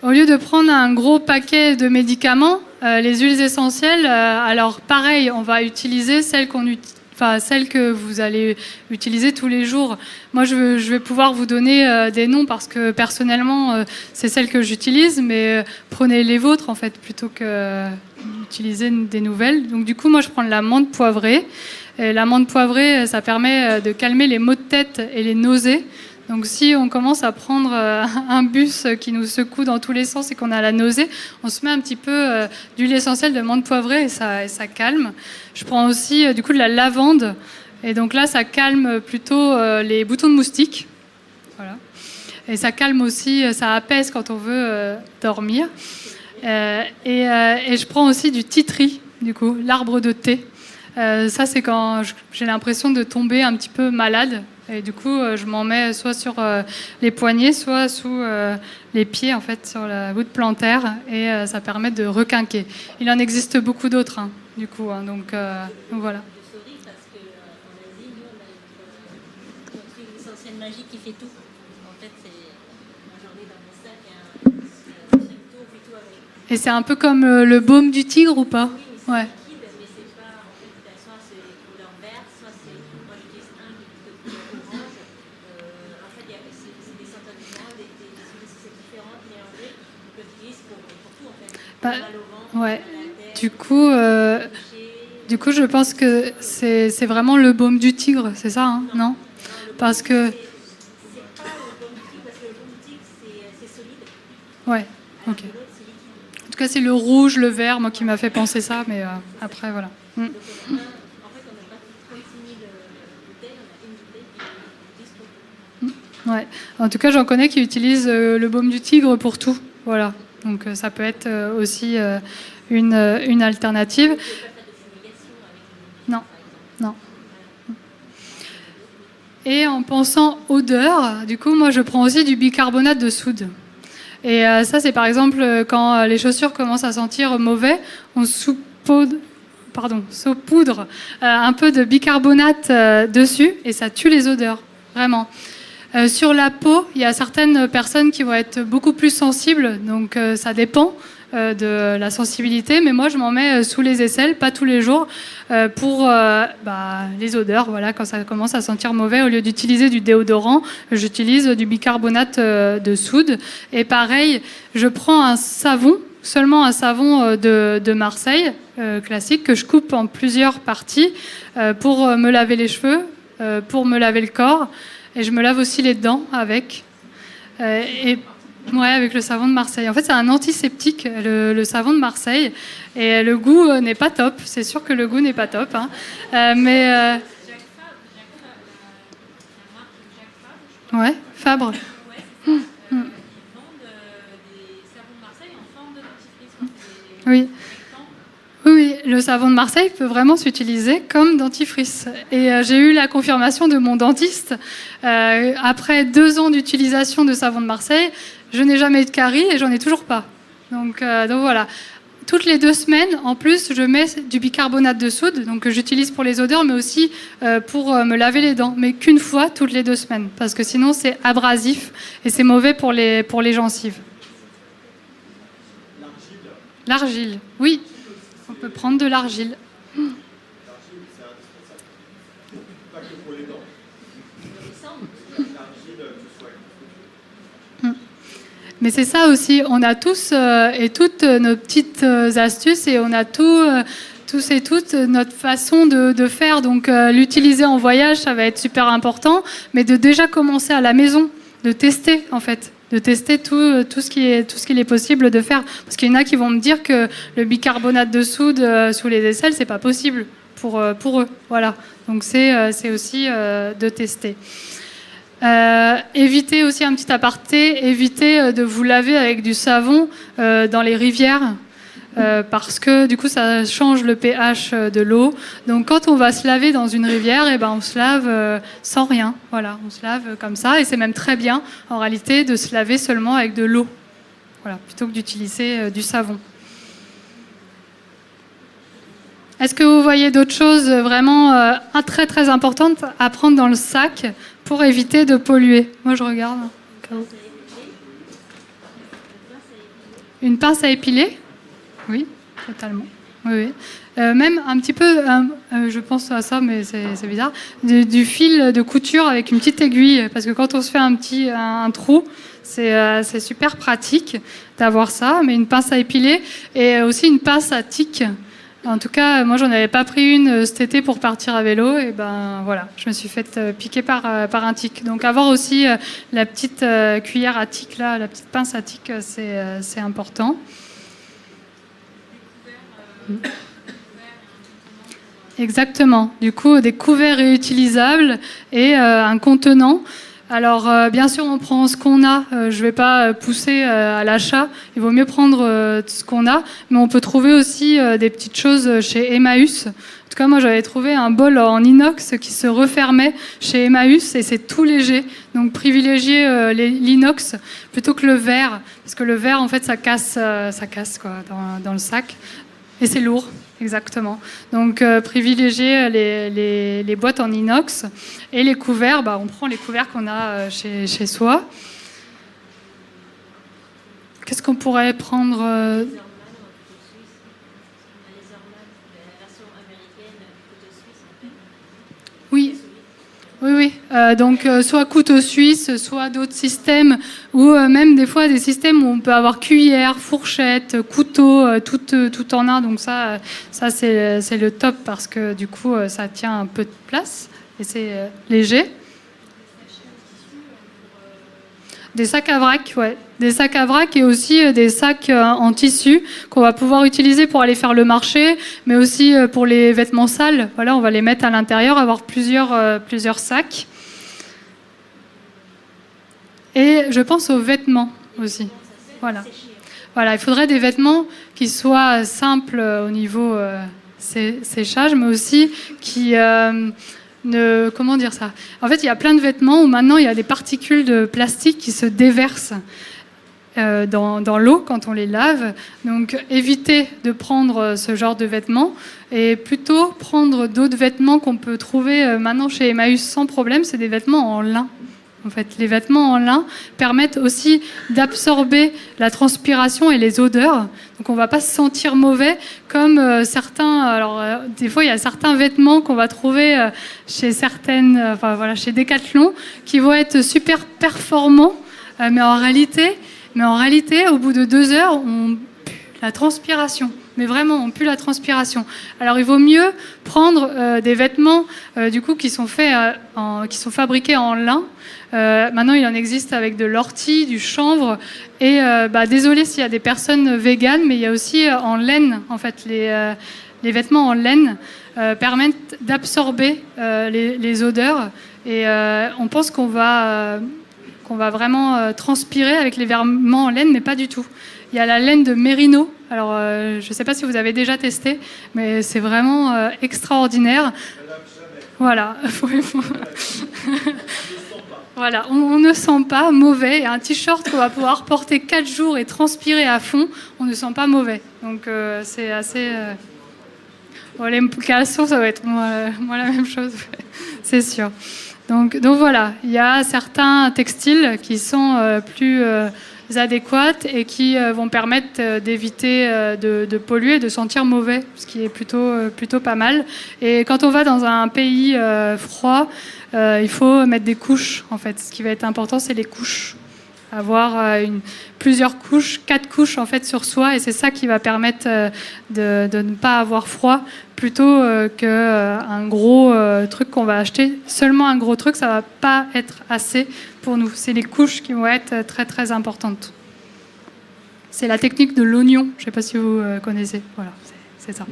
A: Au lieu de prendre un gros paquet de médicaments, les huiles essentielles, alors pareil, on va utiliser celles que vous allez utiliser tous les jours. Moi, je vais pouvoir vous donner des noms parce que personnellement, c'est celles que j'utilise, mais prenez les vôtres en fait plutôt que d'utiliser des nouvelles. Donc du coup, moi, je prends de la menthe poivrée. Et la menthe poivrée, ça permet de calmer les maux de tête et les nausées. Donc si on commence à prendre un bus qui nous secoue dans tous les sens et qu'on a la nausée, on se met un petit peu d'huile essentielle de menthe poivrée et ça calme. Je prends aussi du coup de la lavande et donc là ça calme plutôt les boutons de moustiques. Voilà. Et ça calme aussi, ça apaise quand on veut dormir. Et je prends aussi du tea tree, du coup, l'arbre de thé. Ça c'est quand j'ai l'impression de tomber un petit peu malade. Et du coup, je m'en mets soit sur les poignets, soit sous les pieds, en fait, sur la voûte plantaire, et ça permet de requinquer. Il en existe beaucoup d'autres, hein, du coup, hein, donc voilà.
I: Parce qu'en Asie, nous, on a notre huile essentielle magique qui fait tout. En fait, c'est ma journée dans mon sac, et un tour, fait tout avec.
A: Et c'est un peu comme le baume du tigre ou pas ?
I: Oui,
A: ouais. Ouais. Du coup, je pense que c'est vraiment le baume du tigre, c'est ça, hein, non ? Parce que.
I: C'est pas le baume du tigre, parce que le baume du tigre, c'est solide.
A: Ouais, ok. En tout cas, c'est le rouge, le vert, moi, qui m'a fait penser ça, mais après, voilà.
I: Donc, en fait, on n'a pas 36 000 bouteilles, on a une bouteille qui utilise pour tout.
A: Ouais. En tout cas, j'en connais qui utilisent le baume du tigre pour tout, voilà. Donc ça peut être aussi une alternative. Non, non. Et en pensant odeur, du coup, moi je prends aussi du bicarbonate de soude. Et ça, c'est par exemple quand les chaussures commencent à sentir mauvais, on saupoudre un peu de bicarbonate dessus et ça tue les odeurs, vraiment. Sur la peau, il y a certaines personnes qui vont être beaucoup plus sensibles, donc ça dépend. de la sensibilité, mais moi je m'en mets sous les aisselles, pas tous les jours, pour les odeurs. Voilà, quand ça commence à sentir mauvais, au lieu d'utiliser du déodorant, j'utilise du bicarbonate de soude. Et pareil, je prends un savon, seulement un savon de Marseille, classique, que je coupe en plusieurs parties pour me laver les cheveux, pour me laver le corps, et je me lave aussi les dents avec. Avec le savon de Marseille. En fait, c'est un antiseptique, le savon de Marseille, et le goût n'est pas top. C'est sûr que le goût n'est pas top, hein. Ouais, Fabre. Oui. Oui, le savon de Marseille peut vraiment s'utiliser comme dentifrice. Et j'ai eu la confirmation de mon dentiste. Après 2 ans d'utilisation de savon de Marseille, je n'ai jamais eu de carie et j'en ai toujours pas. Donc voilà. Toutes les 2 semaines, en plus, je mets du bicarbonate de soude, donc que j'utilise pour les odeurs, mais aussi pour me laver les dents. Mais qu'une fois toutes les 2 semaines, parce que sinon c'est abrasif et c'est mauvais pour les gencives. L'argile, oui. On peut prendre de l'argile.
L: L'argile, c'est indispensable. Pas que pour les dents. L'argile, que ce soit.
A: Mais c'est ça aussi, on a tous et toutes nos petites astuces et on a tous et toutes notre façon de faire. Donc l'utiliser en voyage, ça va être super important, mais de déjà commencer à la maison, de tester en fait. De tester tout ce qu'il est possible de faire. Parce qu'il y en a qui vont me dire que le bicarbonate de soude sous les aisselles, c'est pas possible pour eux. Voilà. Donc c'est aussi de tester. Évitez aussi un petit aparté, évitez de vous laver avec du savon dans les rivières. Parce que du coup ça change le pH de l'eau. Donc quand on va se laver dans une rivière, on se lave sans rien. Voilà, on se lave comme ça et c'est même très bien en réalité de se laver seulement avec de l'eau. Voilà, plutôt que d'utiliser du savon. Est-ce que vous voyez d'autres choses vraiment très très importantes à prendre dans le sac pour éviter de polluer? Moi je regarde. Une pince à épiler? Oui, totalement. Oui. Même un petit peu, je pense à ça, mais c'est bizarre, du fil de couture avec une petite aiguille, parce que quand on se fait un trou, c'est super pratique d'avoir ça, mais une pince à épiler et aussi une pince à tic. En tout cas, moi, j'en avais pas pris une cet été pour partir à vélo, et voilà, je me suis fait piquer par un tic. Donc avoir aussi la petite cuillère à tic, là, la petite pince à tic, c'est important. Exactement. Du coup, des couverts réutilisables et un contenant. Alors, bien sûr, on prend ce qu'on a. Je ne vais pas pousser à l'achat. Il vaut mieux prendre ce qu'on a. Mais on peut trouver aussi des petites choses chez Emmaüs. En tout cas, moi, j'avais trouvé un bol en inox qui se refermait chez Emmaüs et c'est tout léger. Donc, privilégier l'inox plutôt que le verre. Parce que le verre, en fait, ça casse quoi, dans le sac. Et c'est lourd, exactement. Donc, privilégier les boîtes en inox. Et les couverts, on prend les couverts qu'on a chez soi. Qu'est-ce qu'on pourrait prendre Oui. Donc, soit couteau suisse, soit d'autres systèmes, ou même des fois des systèmes où on peut avoir cuillère, fourchette, couteau, tout en un. Donc ça c'est le top parce que du coup, ça tient un peu de place et c'est léger. Des sacs à vrac, ouais. Des sacs à vrac et aussi des sacs en tissu qu'on va pouvoir utiliser pour aller faire le marché, mais aussi pour les vêtements sales. Voilà, on va les mettre à l'intérieur, avoir plusieurs sacs. Et je pense aux vêtements aussi. Voilà, il faudrait des vêtements qui soient simples au niveau séchage, mais aussi qui... comment dire ça ? En fait, il y a plein de vêtements où maintenant il y a des particules de plastique qui se déversent dans l'eau quand on les lave. Donc, évitez de prendre ce genre de vêtements et plutôt prendre d'autres vêtements qu'on peut trouver maintenant chez Emmaüs sans problème. C'est des vêtements en lin. En fait, les vêtements en lin permettent aussi d'absorber la transpiration et les odeurs. Donc on ne va pas se sentir mauvais comme certains... Alors, des fois, il y a certains vêtements qu'on va trouver chez chez Decathlon qui vont être super performants. Mais en réalité, au bout de 2 heures, on pue la transpiration. Mais vraiment, on pue la transpiration. Alors, il vaut mieux prendre des vêtements qui sont fabriqués en lin. Maintenant, il en existe avec de l'ortie, du chanvre. Et désolé s'il y a des personnes véganes, mais il y a aussi en laine. En fait, les vêtements en laine permettent d'absorber les odeurs. Et on pense qu'on va vraiment transpirer avec les vêtements en laine, mais pas du tout. Il y a la laine de Mérino. Alors, je ne sais pas si vous avez déjà testé, mais c'est vraiment extraordinaire. Voilà. Voilà, on ne sent pas mauvais. Un t-shirt qu'on va pouvoir porter 4 jours et transpirer à fond, on ne sent pas mauvais. Donc, c'est assez... les caleçons, ça va être moi la même chose, c'est sûr. Donc voilà, il y a certains textiles qui sont plus adéquates et qui vont permettre d'éviter de polluer, de sentir mauvais, ce qui est plutôt pas mal. Et quand on va dans un pays froid, il faut mettre des couches, en fait. Ce qui va être important, c'est les couches. Avoir plusieurs couches, 4 couches en fait sur soi, et c'est ça qui va permettre de ne pas avoir froid, plutôt qu'un gros truc qu'on va acheter. Seulement un gros truc, ça va pas être assez pour nous. C'est les couches qui vont être très très importantes. C'est la technique de l'oignon. Je sais pas si vous connaissez. Voilà, c'est ça.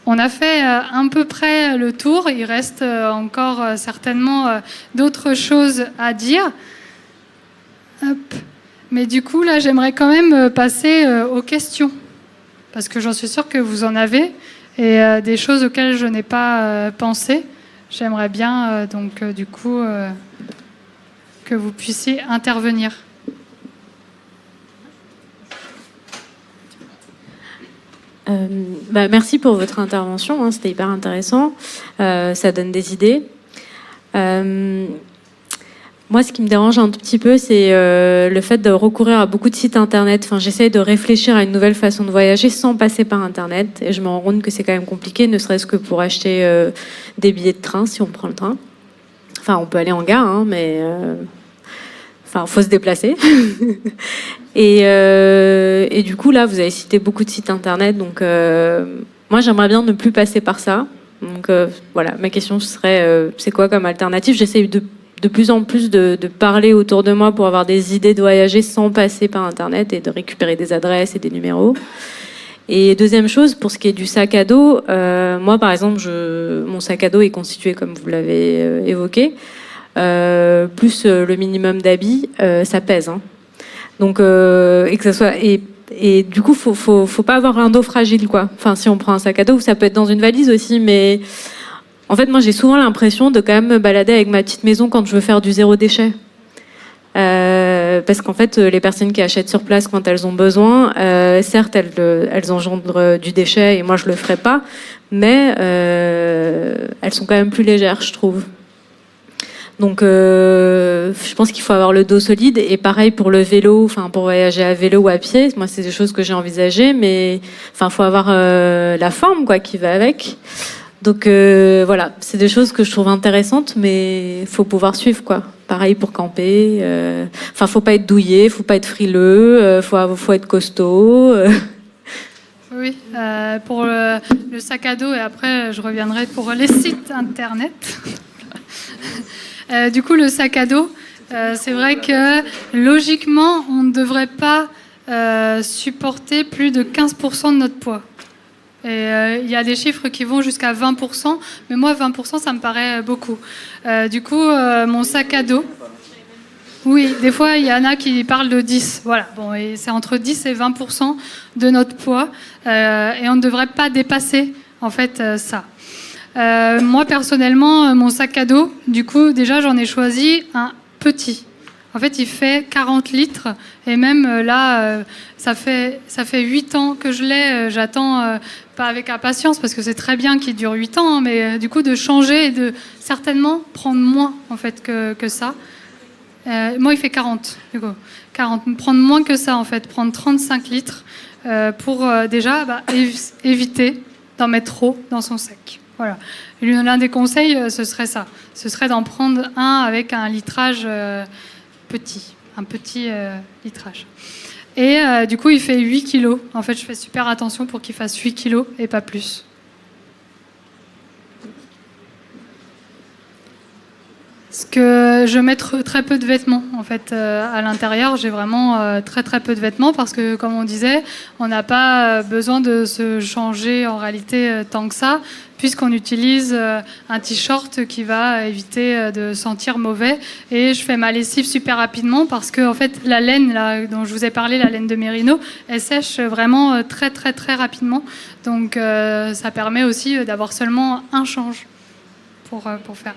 A: On a fait à peu près le tour. Il reste encore certainement d'autres choses à dire. Hop. Mais du coup, là, j'aimerais quand même passer aux questions. Parce que j'en suis sûre que vous en avez. Et des choses auxquelles je n'ai pas pensé. J'aimerais bien, du coup, que vous puissiez intervenir.
B: Merci pour votre intervention, c'était hyper intéressant, ça donne des idées. Moi, ce qui me dérange un tout petit peu, c'est le fait de recourir à beaucoup de sites internet. Enfin, j'essaye de réfléchir à une nouvelle façon de voyager sans passer par internet, et je me rends compte que c'est quand même compliqué, ne serait-ce que pour acheter des billets de train si on prend le train. Enfin, on peut aller en gare, mais faut se déplacer. Et du coup, là, vous avez cité beaucoup de sites internet, donc moi, j'aimerais bien ne plus passer par ça. Donc voilà, ma question serait, c'est quoi comme alternative? J'essaie de plus en plus de parler autour de moi pour avoir des idées de voyager sans passer par internet et de récupérer des adresses et des numéros. Et deuxième chose, pour ce qui est du sac à dos, moi, par exemple, mon sac à dos est constitué, comme vous l'avez évoqué, plus le minimum d'habits, ça pèse. Donc, et que ça soit et du coup, faut pas avoir un dos fragile, quoi. Enfin, si on prend un sac à dos, ça peut être dans une valise aussi, mais en fait, moi, j'ai souvent l'impression de quand même me balader avec ma petite maison quand je veux faire du zéro déchet. Parce qu'en fait, les personnes qui achètent sur place quand elles ont besoin, certes, elles engendrent du déchet, et moi, je le ferai pas, mais elles sont quand même plus légères, je trouve. Donc, je pense qu'il faut avoir le dos solide, et pareil pour le vélo, pour voyager à vélo ou à pied. Moi, c'est des choses que j'ai envisagées, mais faut avoir la forme, quoi, qui va avec. Donc voilà, c'est des choses que je trouve intéressantes, mais faut pouvoir suivre, quoi. Pareil pour camper. Faut pas être douillet, faut pas être frileux, faut être costaud.
A: Oui, pour le sac à dos, et après je reviendrai pour les sites internet. Du coup, le sac à dos, c'est vrai que logiquement, on ne devrait pas supporter plus de 15% de notre poids. Et il y a des chiffres qui vont jusqu'à 20%, mais moi 20% ça me paraît beaucoup. Du coup, mon sac à dos, oui, des fois il y en a qui parlent de 10, voilà. Bon, et c'est entre 10 et 20% de notre poids, et on ne devrait pas dépasser en fait ça. Moi personnellement, mon sac à dos, du coup déjà j'en ai choisi un petit. En fait, il fait 40 litres. Et même là, ça fait 8 ans que je l'ai. J'attends, pas avec impatience, parce que c'est très bien qu'il dure 8 ans, hein, mais du coup, de changer et de certainement prendre moins en fait, que ça. Moi, il fait 40, du coup. 40. Prendre moins que ça, en fait. Prendre 35 litres pour déjà éviter d'en mettre trop dans son sac. Voilà. L'un des conseils, ce serait ça. Ce serait d'en prendre un avec un litrage petit. Un petit litrage. Et du coup, il fait 8 kilos. En fait, je fais super attention pour qu'il fasse 8 kilos et pas plus. Parce que je mets très peu de vêtements en fait à l'intérieur. J'ai vraiment très peu de vêtements parce que, comme on disait, on n'a pas besoin de se changer en réalité tant que ça, puisqu'on utilise un t-shirt qui va éviter de sentir mauvais. Et je fais ma lessive super rapidement parce que en fait la laine là, dont je vous ai parlé, la laine de mérino, elle sèche vraiment très rapidement. Donc ça permet aussi d'avoir seulement un change pour faire.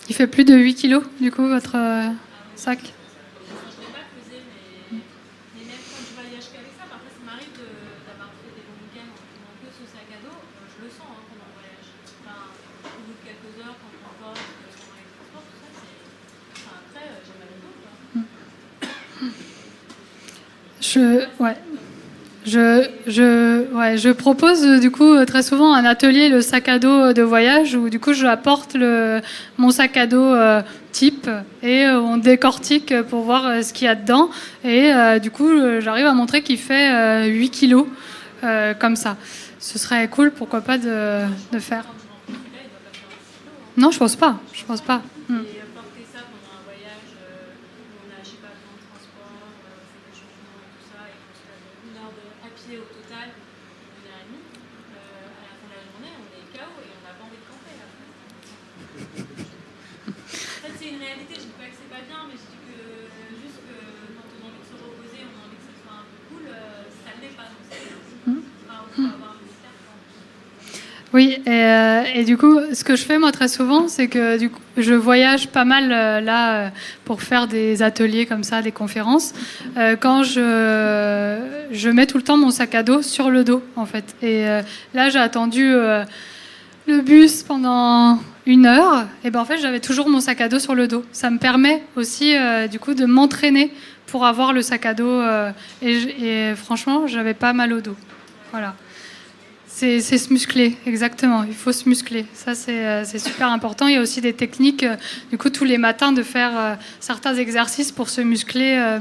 A: Il fait plus de 8 kilos, du coup, votre sac? Je propose du coup très souvent un atelier, le sac à dos de voyage, où du coup j'apporte mon sac à dos type et on décortique pour voir ce qu'il y a dedans. Et du coup j'arrive à montrer qu'il fait 8 kilos comme ça. Ce serait cool, pourquoi pas, de faire. Non, je pense pas. Oui, et du coup, ce que je fais moi très souvent, c'est que du coup, je voyage pas mal là pour faire des ateliers comme ça, des conférences. Quand je mets tout le temps mon sac à dos sur le dos, en fait. Et là, j'ai attendu le bus pendant 1 heure. Et ben en fait, j'avais toujours mon sac à dos sur le dos. Ça me permet aussi du coup de m'entraîner pour avoir le sac à dos. Et franchement, j'avais pas mal au dos. Voilà. C'est se muscler, exactement. Il faut se muscler. Ça, c'est super important. Il y a aussi des techniques, du coup, tous les matins, de faire certains exercices pour se muscler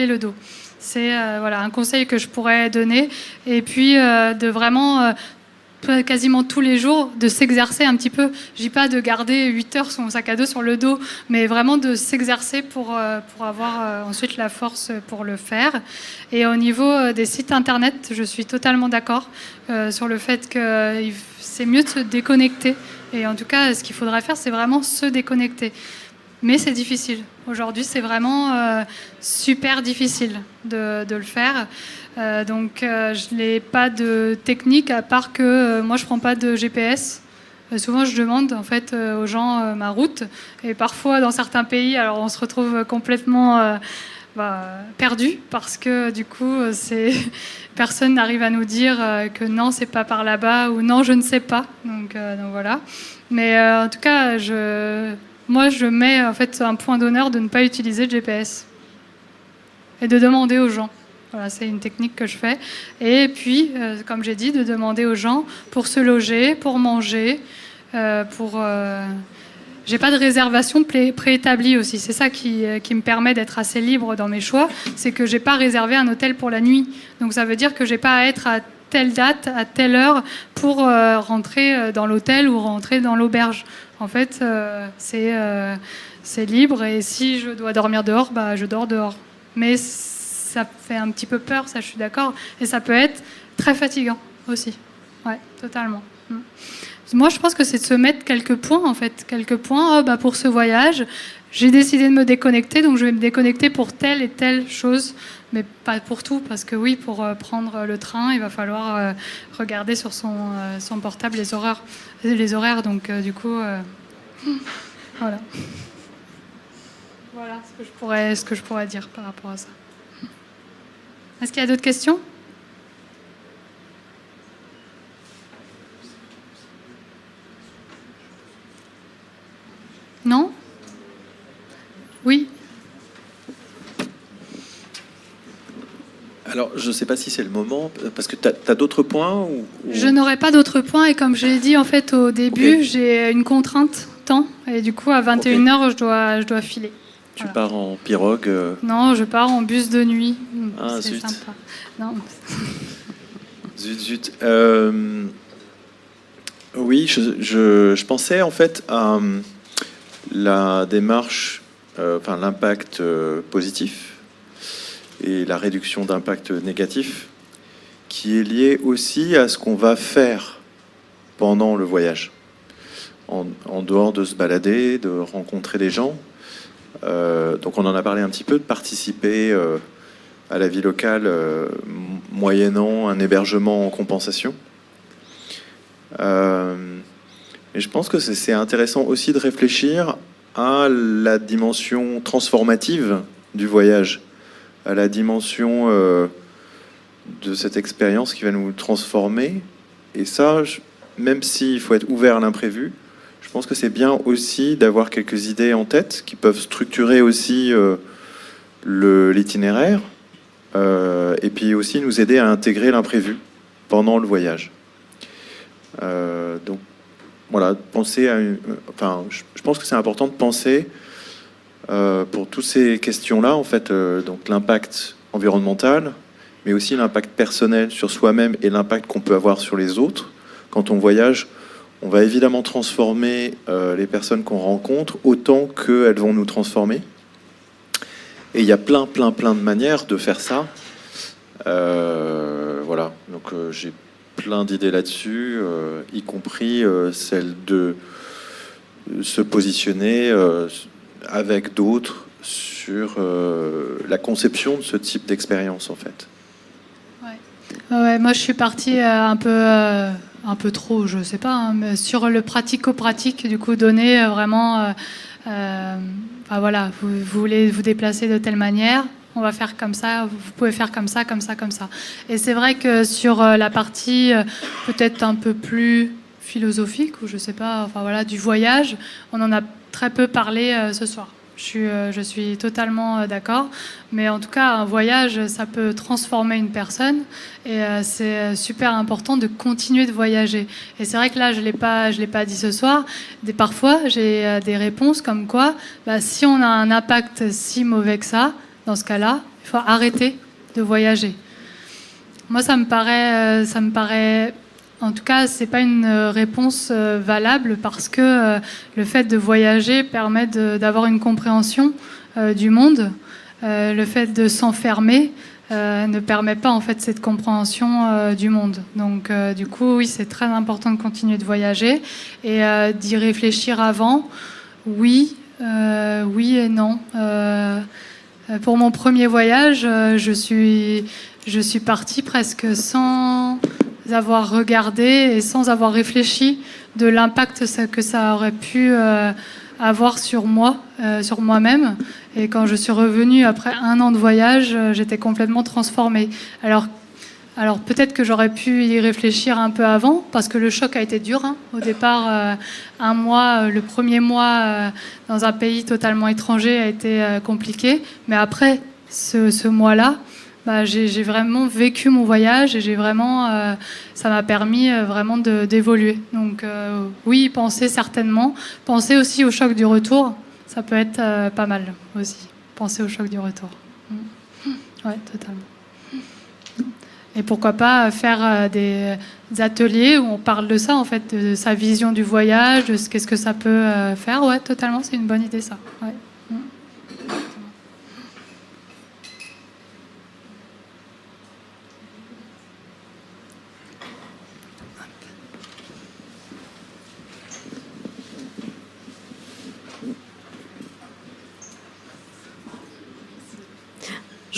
A: le dos. C'est voilà, un conseil que je pourrais donner. Et puis, de vraiment, quasiment tous les jours, de s'exercer un petit peu. Je dis pas de garder 8 heures son sac à dos sur le dos, mais vraiment de s'exercer pour avoir ensuite la force pour le faire. Et au niveau des sites internet, je suis totalement d'accord sur le fait que c'est mieux de se déconnecter. Et en tout cas, ce qu'il faudrait faire, c'est vraiment se déconnecter. Mais c'est difficile. Aujourd'hui, c'est vraiment super difficile de le faire. Donc, je n'ai pas de technique, à part que moi, je ne prends pas de GPS. Souvent, je demande en fait aux gens ma route. Et parfois, dans certains pays, alors on se retrouve complètement perdu, parce que du coup, personne n'arrive à nous dire que non, c'est pas par là-bas, ou non, je ne sais pas. Donc voilà. Mais en tout cas, moi, je mets en fait un point d'honneur de ne pas utiliser de GPS et de demander aux gens. Voilà, c'est une technique que je fais. Et puis, comme j'ai dit, de demander aux gens pour se loger, pour manger, J'ai pas de réservation préétablie aussi. C'est ça qui me permet d'être assez libre dans mes choix. C'est que j'ai pas réservé un hôtel pour la nuit. Donc ça veut dire que j'ai pas à être à telle date, à telle heure pour rentrer dans l'hôtel ou rentrer dans l'auberge. En fait, c'est libre. Et si je dois dormir dehors, je dors dehors. Mais ça fait un petit peu peur, ça, je suis d'accord. Et ça peut être très fatigant aussi. Ouais, totalement. Moi, je pense que c'est de se mettre quelques points, en fait. Quelques points. Oh, bah, pour ce voyage, j'ai décidé de me déconnecter, donc je vais me déconnecter pour telle et telle chose, mais pas pour tout, parce que oui, pour prendre le train, il va falloir regarder sur son portable les horaires. Donc, du coup, voilà. Voilà ce que je pourrais dire par rapport à ça. Est-ce qu'il y a d'autres questions ? Non ? Oui ?
L: Alors, je ne sais pas si c'est le moment, parce que tu as d'autres points ou...
A: Je n'aurai pas d'autres points, et comme je l'ai dit en fait au début, j'ai une contrainte temps, et du coup à 21h, je dois filer.
L: Tu pars en pirogue
A: Non, je pars en bus de nuit.
L: Ah,
A: c'est
L: zut.
A: sympa. Non.
L: Zut. Oui, je pensais en fait à la démarche, l'impact positif et la réduction d'impact négatif qui est lié aussi à ce qu'on va faire pendant le voyage. En dehors de se balader, de rencontrer des gens. Donc on en a parlé un petit peu, de participer à la vie locale moyennant un hébergement en compensation. Et je pense que c'est intéressant aussi de réfléchir à la dimension transformative du voyage, à la dimension de cette expérience qui va nous transformer. Et ça, même s'il faut être ouvert à l'imprévu, je pense que c'est bien aussi d'avoir quelques idées en tête qui peuvent structurer aussi l'itinéraire et puis aussi nous aider à intégrer l'imprévu pendant le voyage. Donc voilà, penser à je pense que c'est important de penser pour toutes ces questions-là, en fait, donc l'impact environnemental, mais aussi l'impact personnel sur soi-même et l'impact qu'on peut avoir sur les autres. Quand on voyage, on va évidemment transformer les personnes qu'on rencontre autant qu'elles vont nous transformer. Et il y a plein de manières de faire ça. Voilà, donc j'ai plein d'idées là-dessus, y compris celle de se positionner avec d'autres sur la conception de ce type d'expérience, en fait.
A: Ouais, moi je suis partie un peu trop, je sais pas, hein, mais sur le pratico-pratique, du coup donner vraiment, voilà, vous voulez vous déplacer de telle manière, on va faire comme ça, vous pouvez faire comme ça, comme ça, comme ça. Et c'est vrai que sur la partie peut-être un peu plus philosophique, ou je sais pas, enfin voilà, du voyage, on en a très peu parlé ce soir. Je suis totalement d'accord, mais en tout cas, un voyage, ça peut transformer une personne, et c'est super important de continuer de voyager. Et c'est vrai que là, je l'ai pas dit ce soir. Parfois, j'ai des réponses comme quoi, si on a un impact si mauvais que ça, dans ce cas-là, il faut arrêter de voyager. Moi, ça me paraît. En tout cas, c'est pas une réponse valable, parce que le fait de voyager permet d'avoir une compréhension du monde. Le fait de s'enfermer ne permet pas en fait cette compréhension du monde. Donc, du coup, oui, c'est très important de continuer de voyager et d'y réfléchir avant. Oui et non. Pour mon premier voyage, je suis partie presque sans avoir regardé et sans avoir réfléchi de l'impact que ça aurait pu avoir sur moi, sur moi-même. Et quand je suis revenue après 1 an de voyage, j'étais complètement transformée. Alors peut-être que j'aurais pu y réfléchir un peu avant, parce que le choc a été dur. Hein. Au départ, 1 mois, le premier mois dans un pays totalement étranger a été compliqué. Mais après ce mois-là, j'ai vraiment vécu mon voyage, et ça m'a permis vraiment d'évoluer. Donc oui, penser certainement. Penser aussi au choc du retour, ça peut être pas mal aussi. Penser au choc du retour. Ouais, totalement. Et pourquoi pas faire des ateliers où on parle de ça, en fait, de sa vision du voyage, de qu'est-ce que ça peut faire. Ouais, totalement, c'est une bonne idée, ça. Ouais.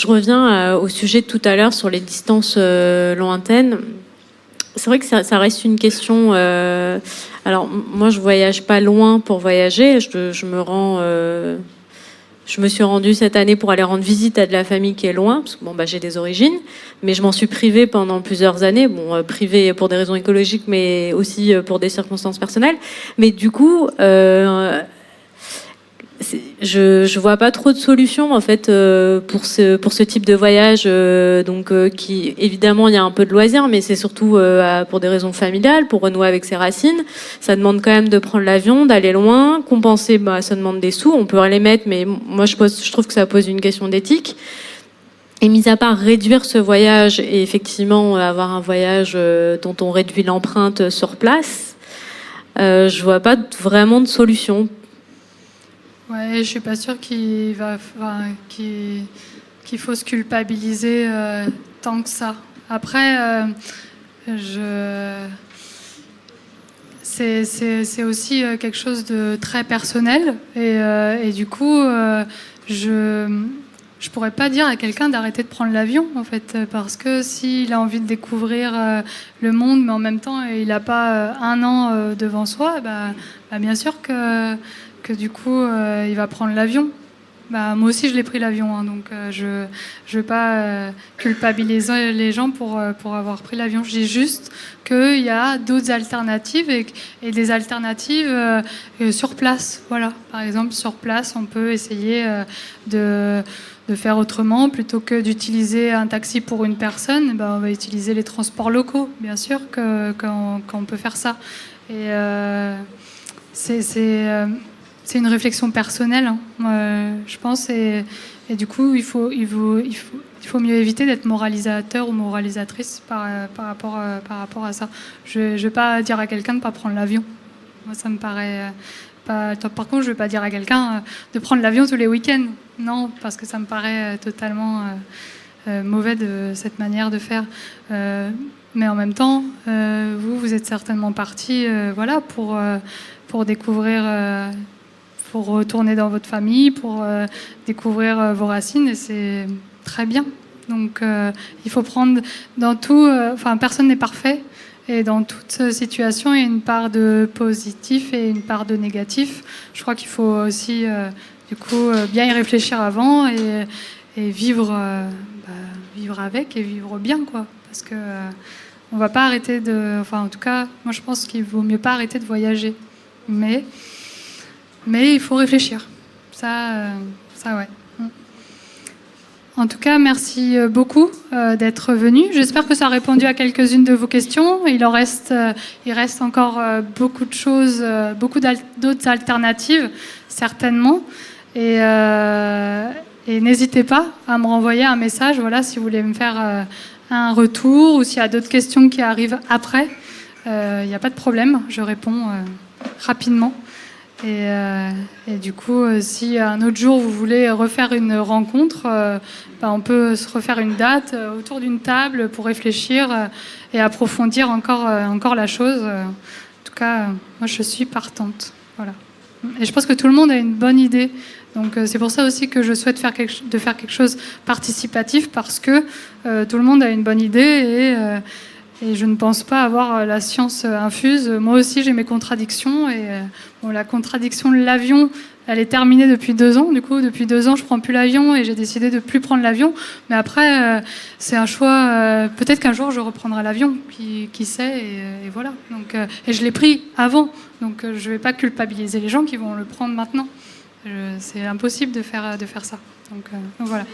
B: Je reviens au sujet de tout à l'heure sur les distances lointaines. C'est vrai que ça reste une question. Alors, moi, je voyage pas loin pour voyager. Je me suis rendue cette année pour aller rendre visite à de la famille qui est loin, parce que j'ai des origines, mais je m'en suis privée pendant plusieurs années. Privée pour des raisons écologiques, mais aussi pour des circonstances personnelles. Mais du coup, je vois pas trop de solutions en fait pour ce type de voyage. Qui évidemment il y a un peu de loisirs, mais c'est surtout pour des raisons familiales, pour renouer avec ses racines. Ça demande quand même de prendre l'avion, d'aller loin, compenser. Ça demande des sous. On peut les mettre, mais moi je trouve que ça pose une question d'éthique. Et mis à part réduire ce voyage et effectivement avoir un voyage dont on réduit l'empreinte sur place, je vois pas vraiment de solution.
A: Ouais, je suis pas sûre qu'il faut se culpabiliser tant que ça. Après, c'est aussi quelque chose de très personnel et du coup, je pourrais pas dire à quelqu'un d'arrêter de prendre l'avion en fait, parce que s'il a envie de découvrir le monde, mais en même temps il n'a pas un an devant soi, bien sûr que du coup il va prendre l'avion. Moi aussi je l'ai pris l'avion, hein, donc je veux pas culpabiliser les gens pour avoir pris l'avion. Je dis juste qu'il y a d'autres alternatives et des alternatives sur place. Voilà, par exemple sur place on peut essayer de faire autrement. Plutôt que d'utiliser un taxi pour une personne, on va utiliser les transports locaux, bien sûr qu'on peut faire ça. Et c'est une réflexion personnelle, hein, je pense, et du coup, il faut mieux éviter d'être moralisateur ou moralisatrice par rapport à ça. Je ne vais pas dire à quelqu'un de ne pas prendre l'avion. Moi, ça me paraît pas top. Par contre, je ne vais pas dire à quelqu'un de prendre l'avion tous les week-ends. Non, parce que ça me paraît totalement mauvais de cette manière de faire. Mais en même temps, vous êtes certainement partis pour découvrir... pour retourner dans votre famille, pour découvrir vos racines, et c'est très bien. Donc il faut prendre dans tout... personne n'est parfait, et dans toute situation, il y a une part de positif et une part de négatif. Je crois qu'il faut aussi, bien y réfléchir avant et vivre avec et vivre bien, quoi. Parce que on va pas arrêter de... en tout cas, moi je pense qu'il vaut mieux pas arrêter de voyager. Mais il faut réfléchir. Ça ouais. En tout cas, merci beaucoup d'être venu. J'espère que ça a répondu à quelques-unes de vos questions. Il reste encore beaucoup de choses, beaucoup d'autres alternatives, certainement. Et n'hésitez pas à me renvoyer un message, si vous voulez me faire un retour ou s'il y a d'autres questions qui arrivent après. Il n'y a pas de problème, je réponds rapidement. Et du coup, si un autre jour vous voulez refaire une rencontre, on peut se refaire une date autour d'une table pour réfléchir et approfondir encore la chose. En tout cas, moi je suis partante. Voilà. Et je pense que tout le monde a une bonne idée. Donc c'est pour ça aussi que je souhaite faire quelque chose participatif, parce que tout le monde a une bonne idée et je ne pense pas avoir la science infuse. Moi aussi, j'ai mes contradictions. Et la contradiction de l'avion, elle est terminée depuis 2 ans. Du coup, depuis 2 ans, je ne prends plus l'avion et j'ai décidé de ne plus prendre l'avion. Mais après, c'est un choix. Peut-être qu'un jour, je reprendrai l'avion. Qui sait, et voilà. Donc, et je l'ai pris avant. Donc, je ne vais pas culpabiliser les gens qui vont le prendre maintenant. C'est impossible de faire ça. Donc voilà.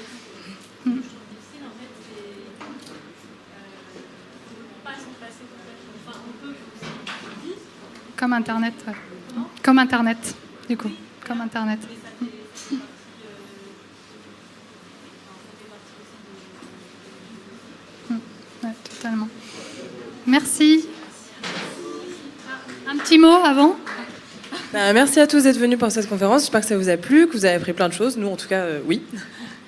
A: Comme Internet, ouais. Comme Internet, du coup. Comme Internet. Ouais, totalement. Merci. Un petit mot avant ?
M: Merci à tous d'être venus pour cette conférence. J'espère que ça vous a plu, que vous avez appris plein de choses. Nous, en tout cas, oui.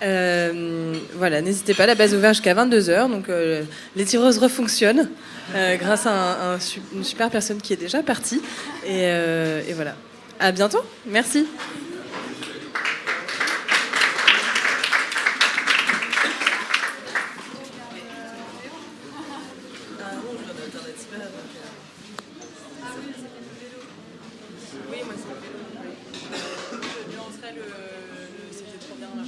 M: N'hésitez pas, la base est ouverte jusqu'à 22h. Donc, les tireuses refonctionnent grâce à une super personne qui est déjà partie. Et voilà. À bientôt. Merci.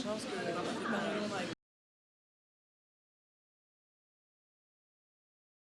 M: machin, parce que on fait Paris-Londres avec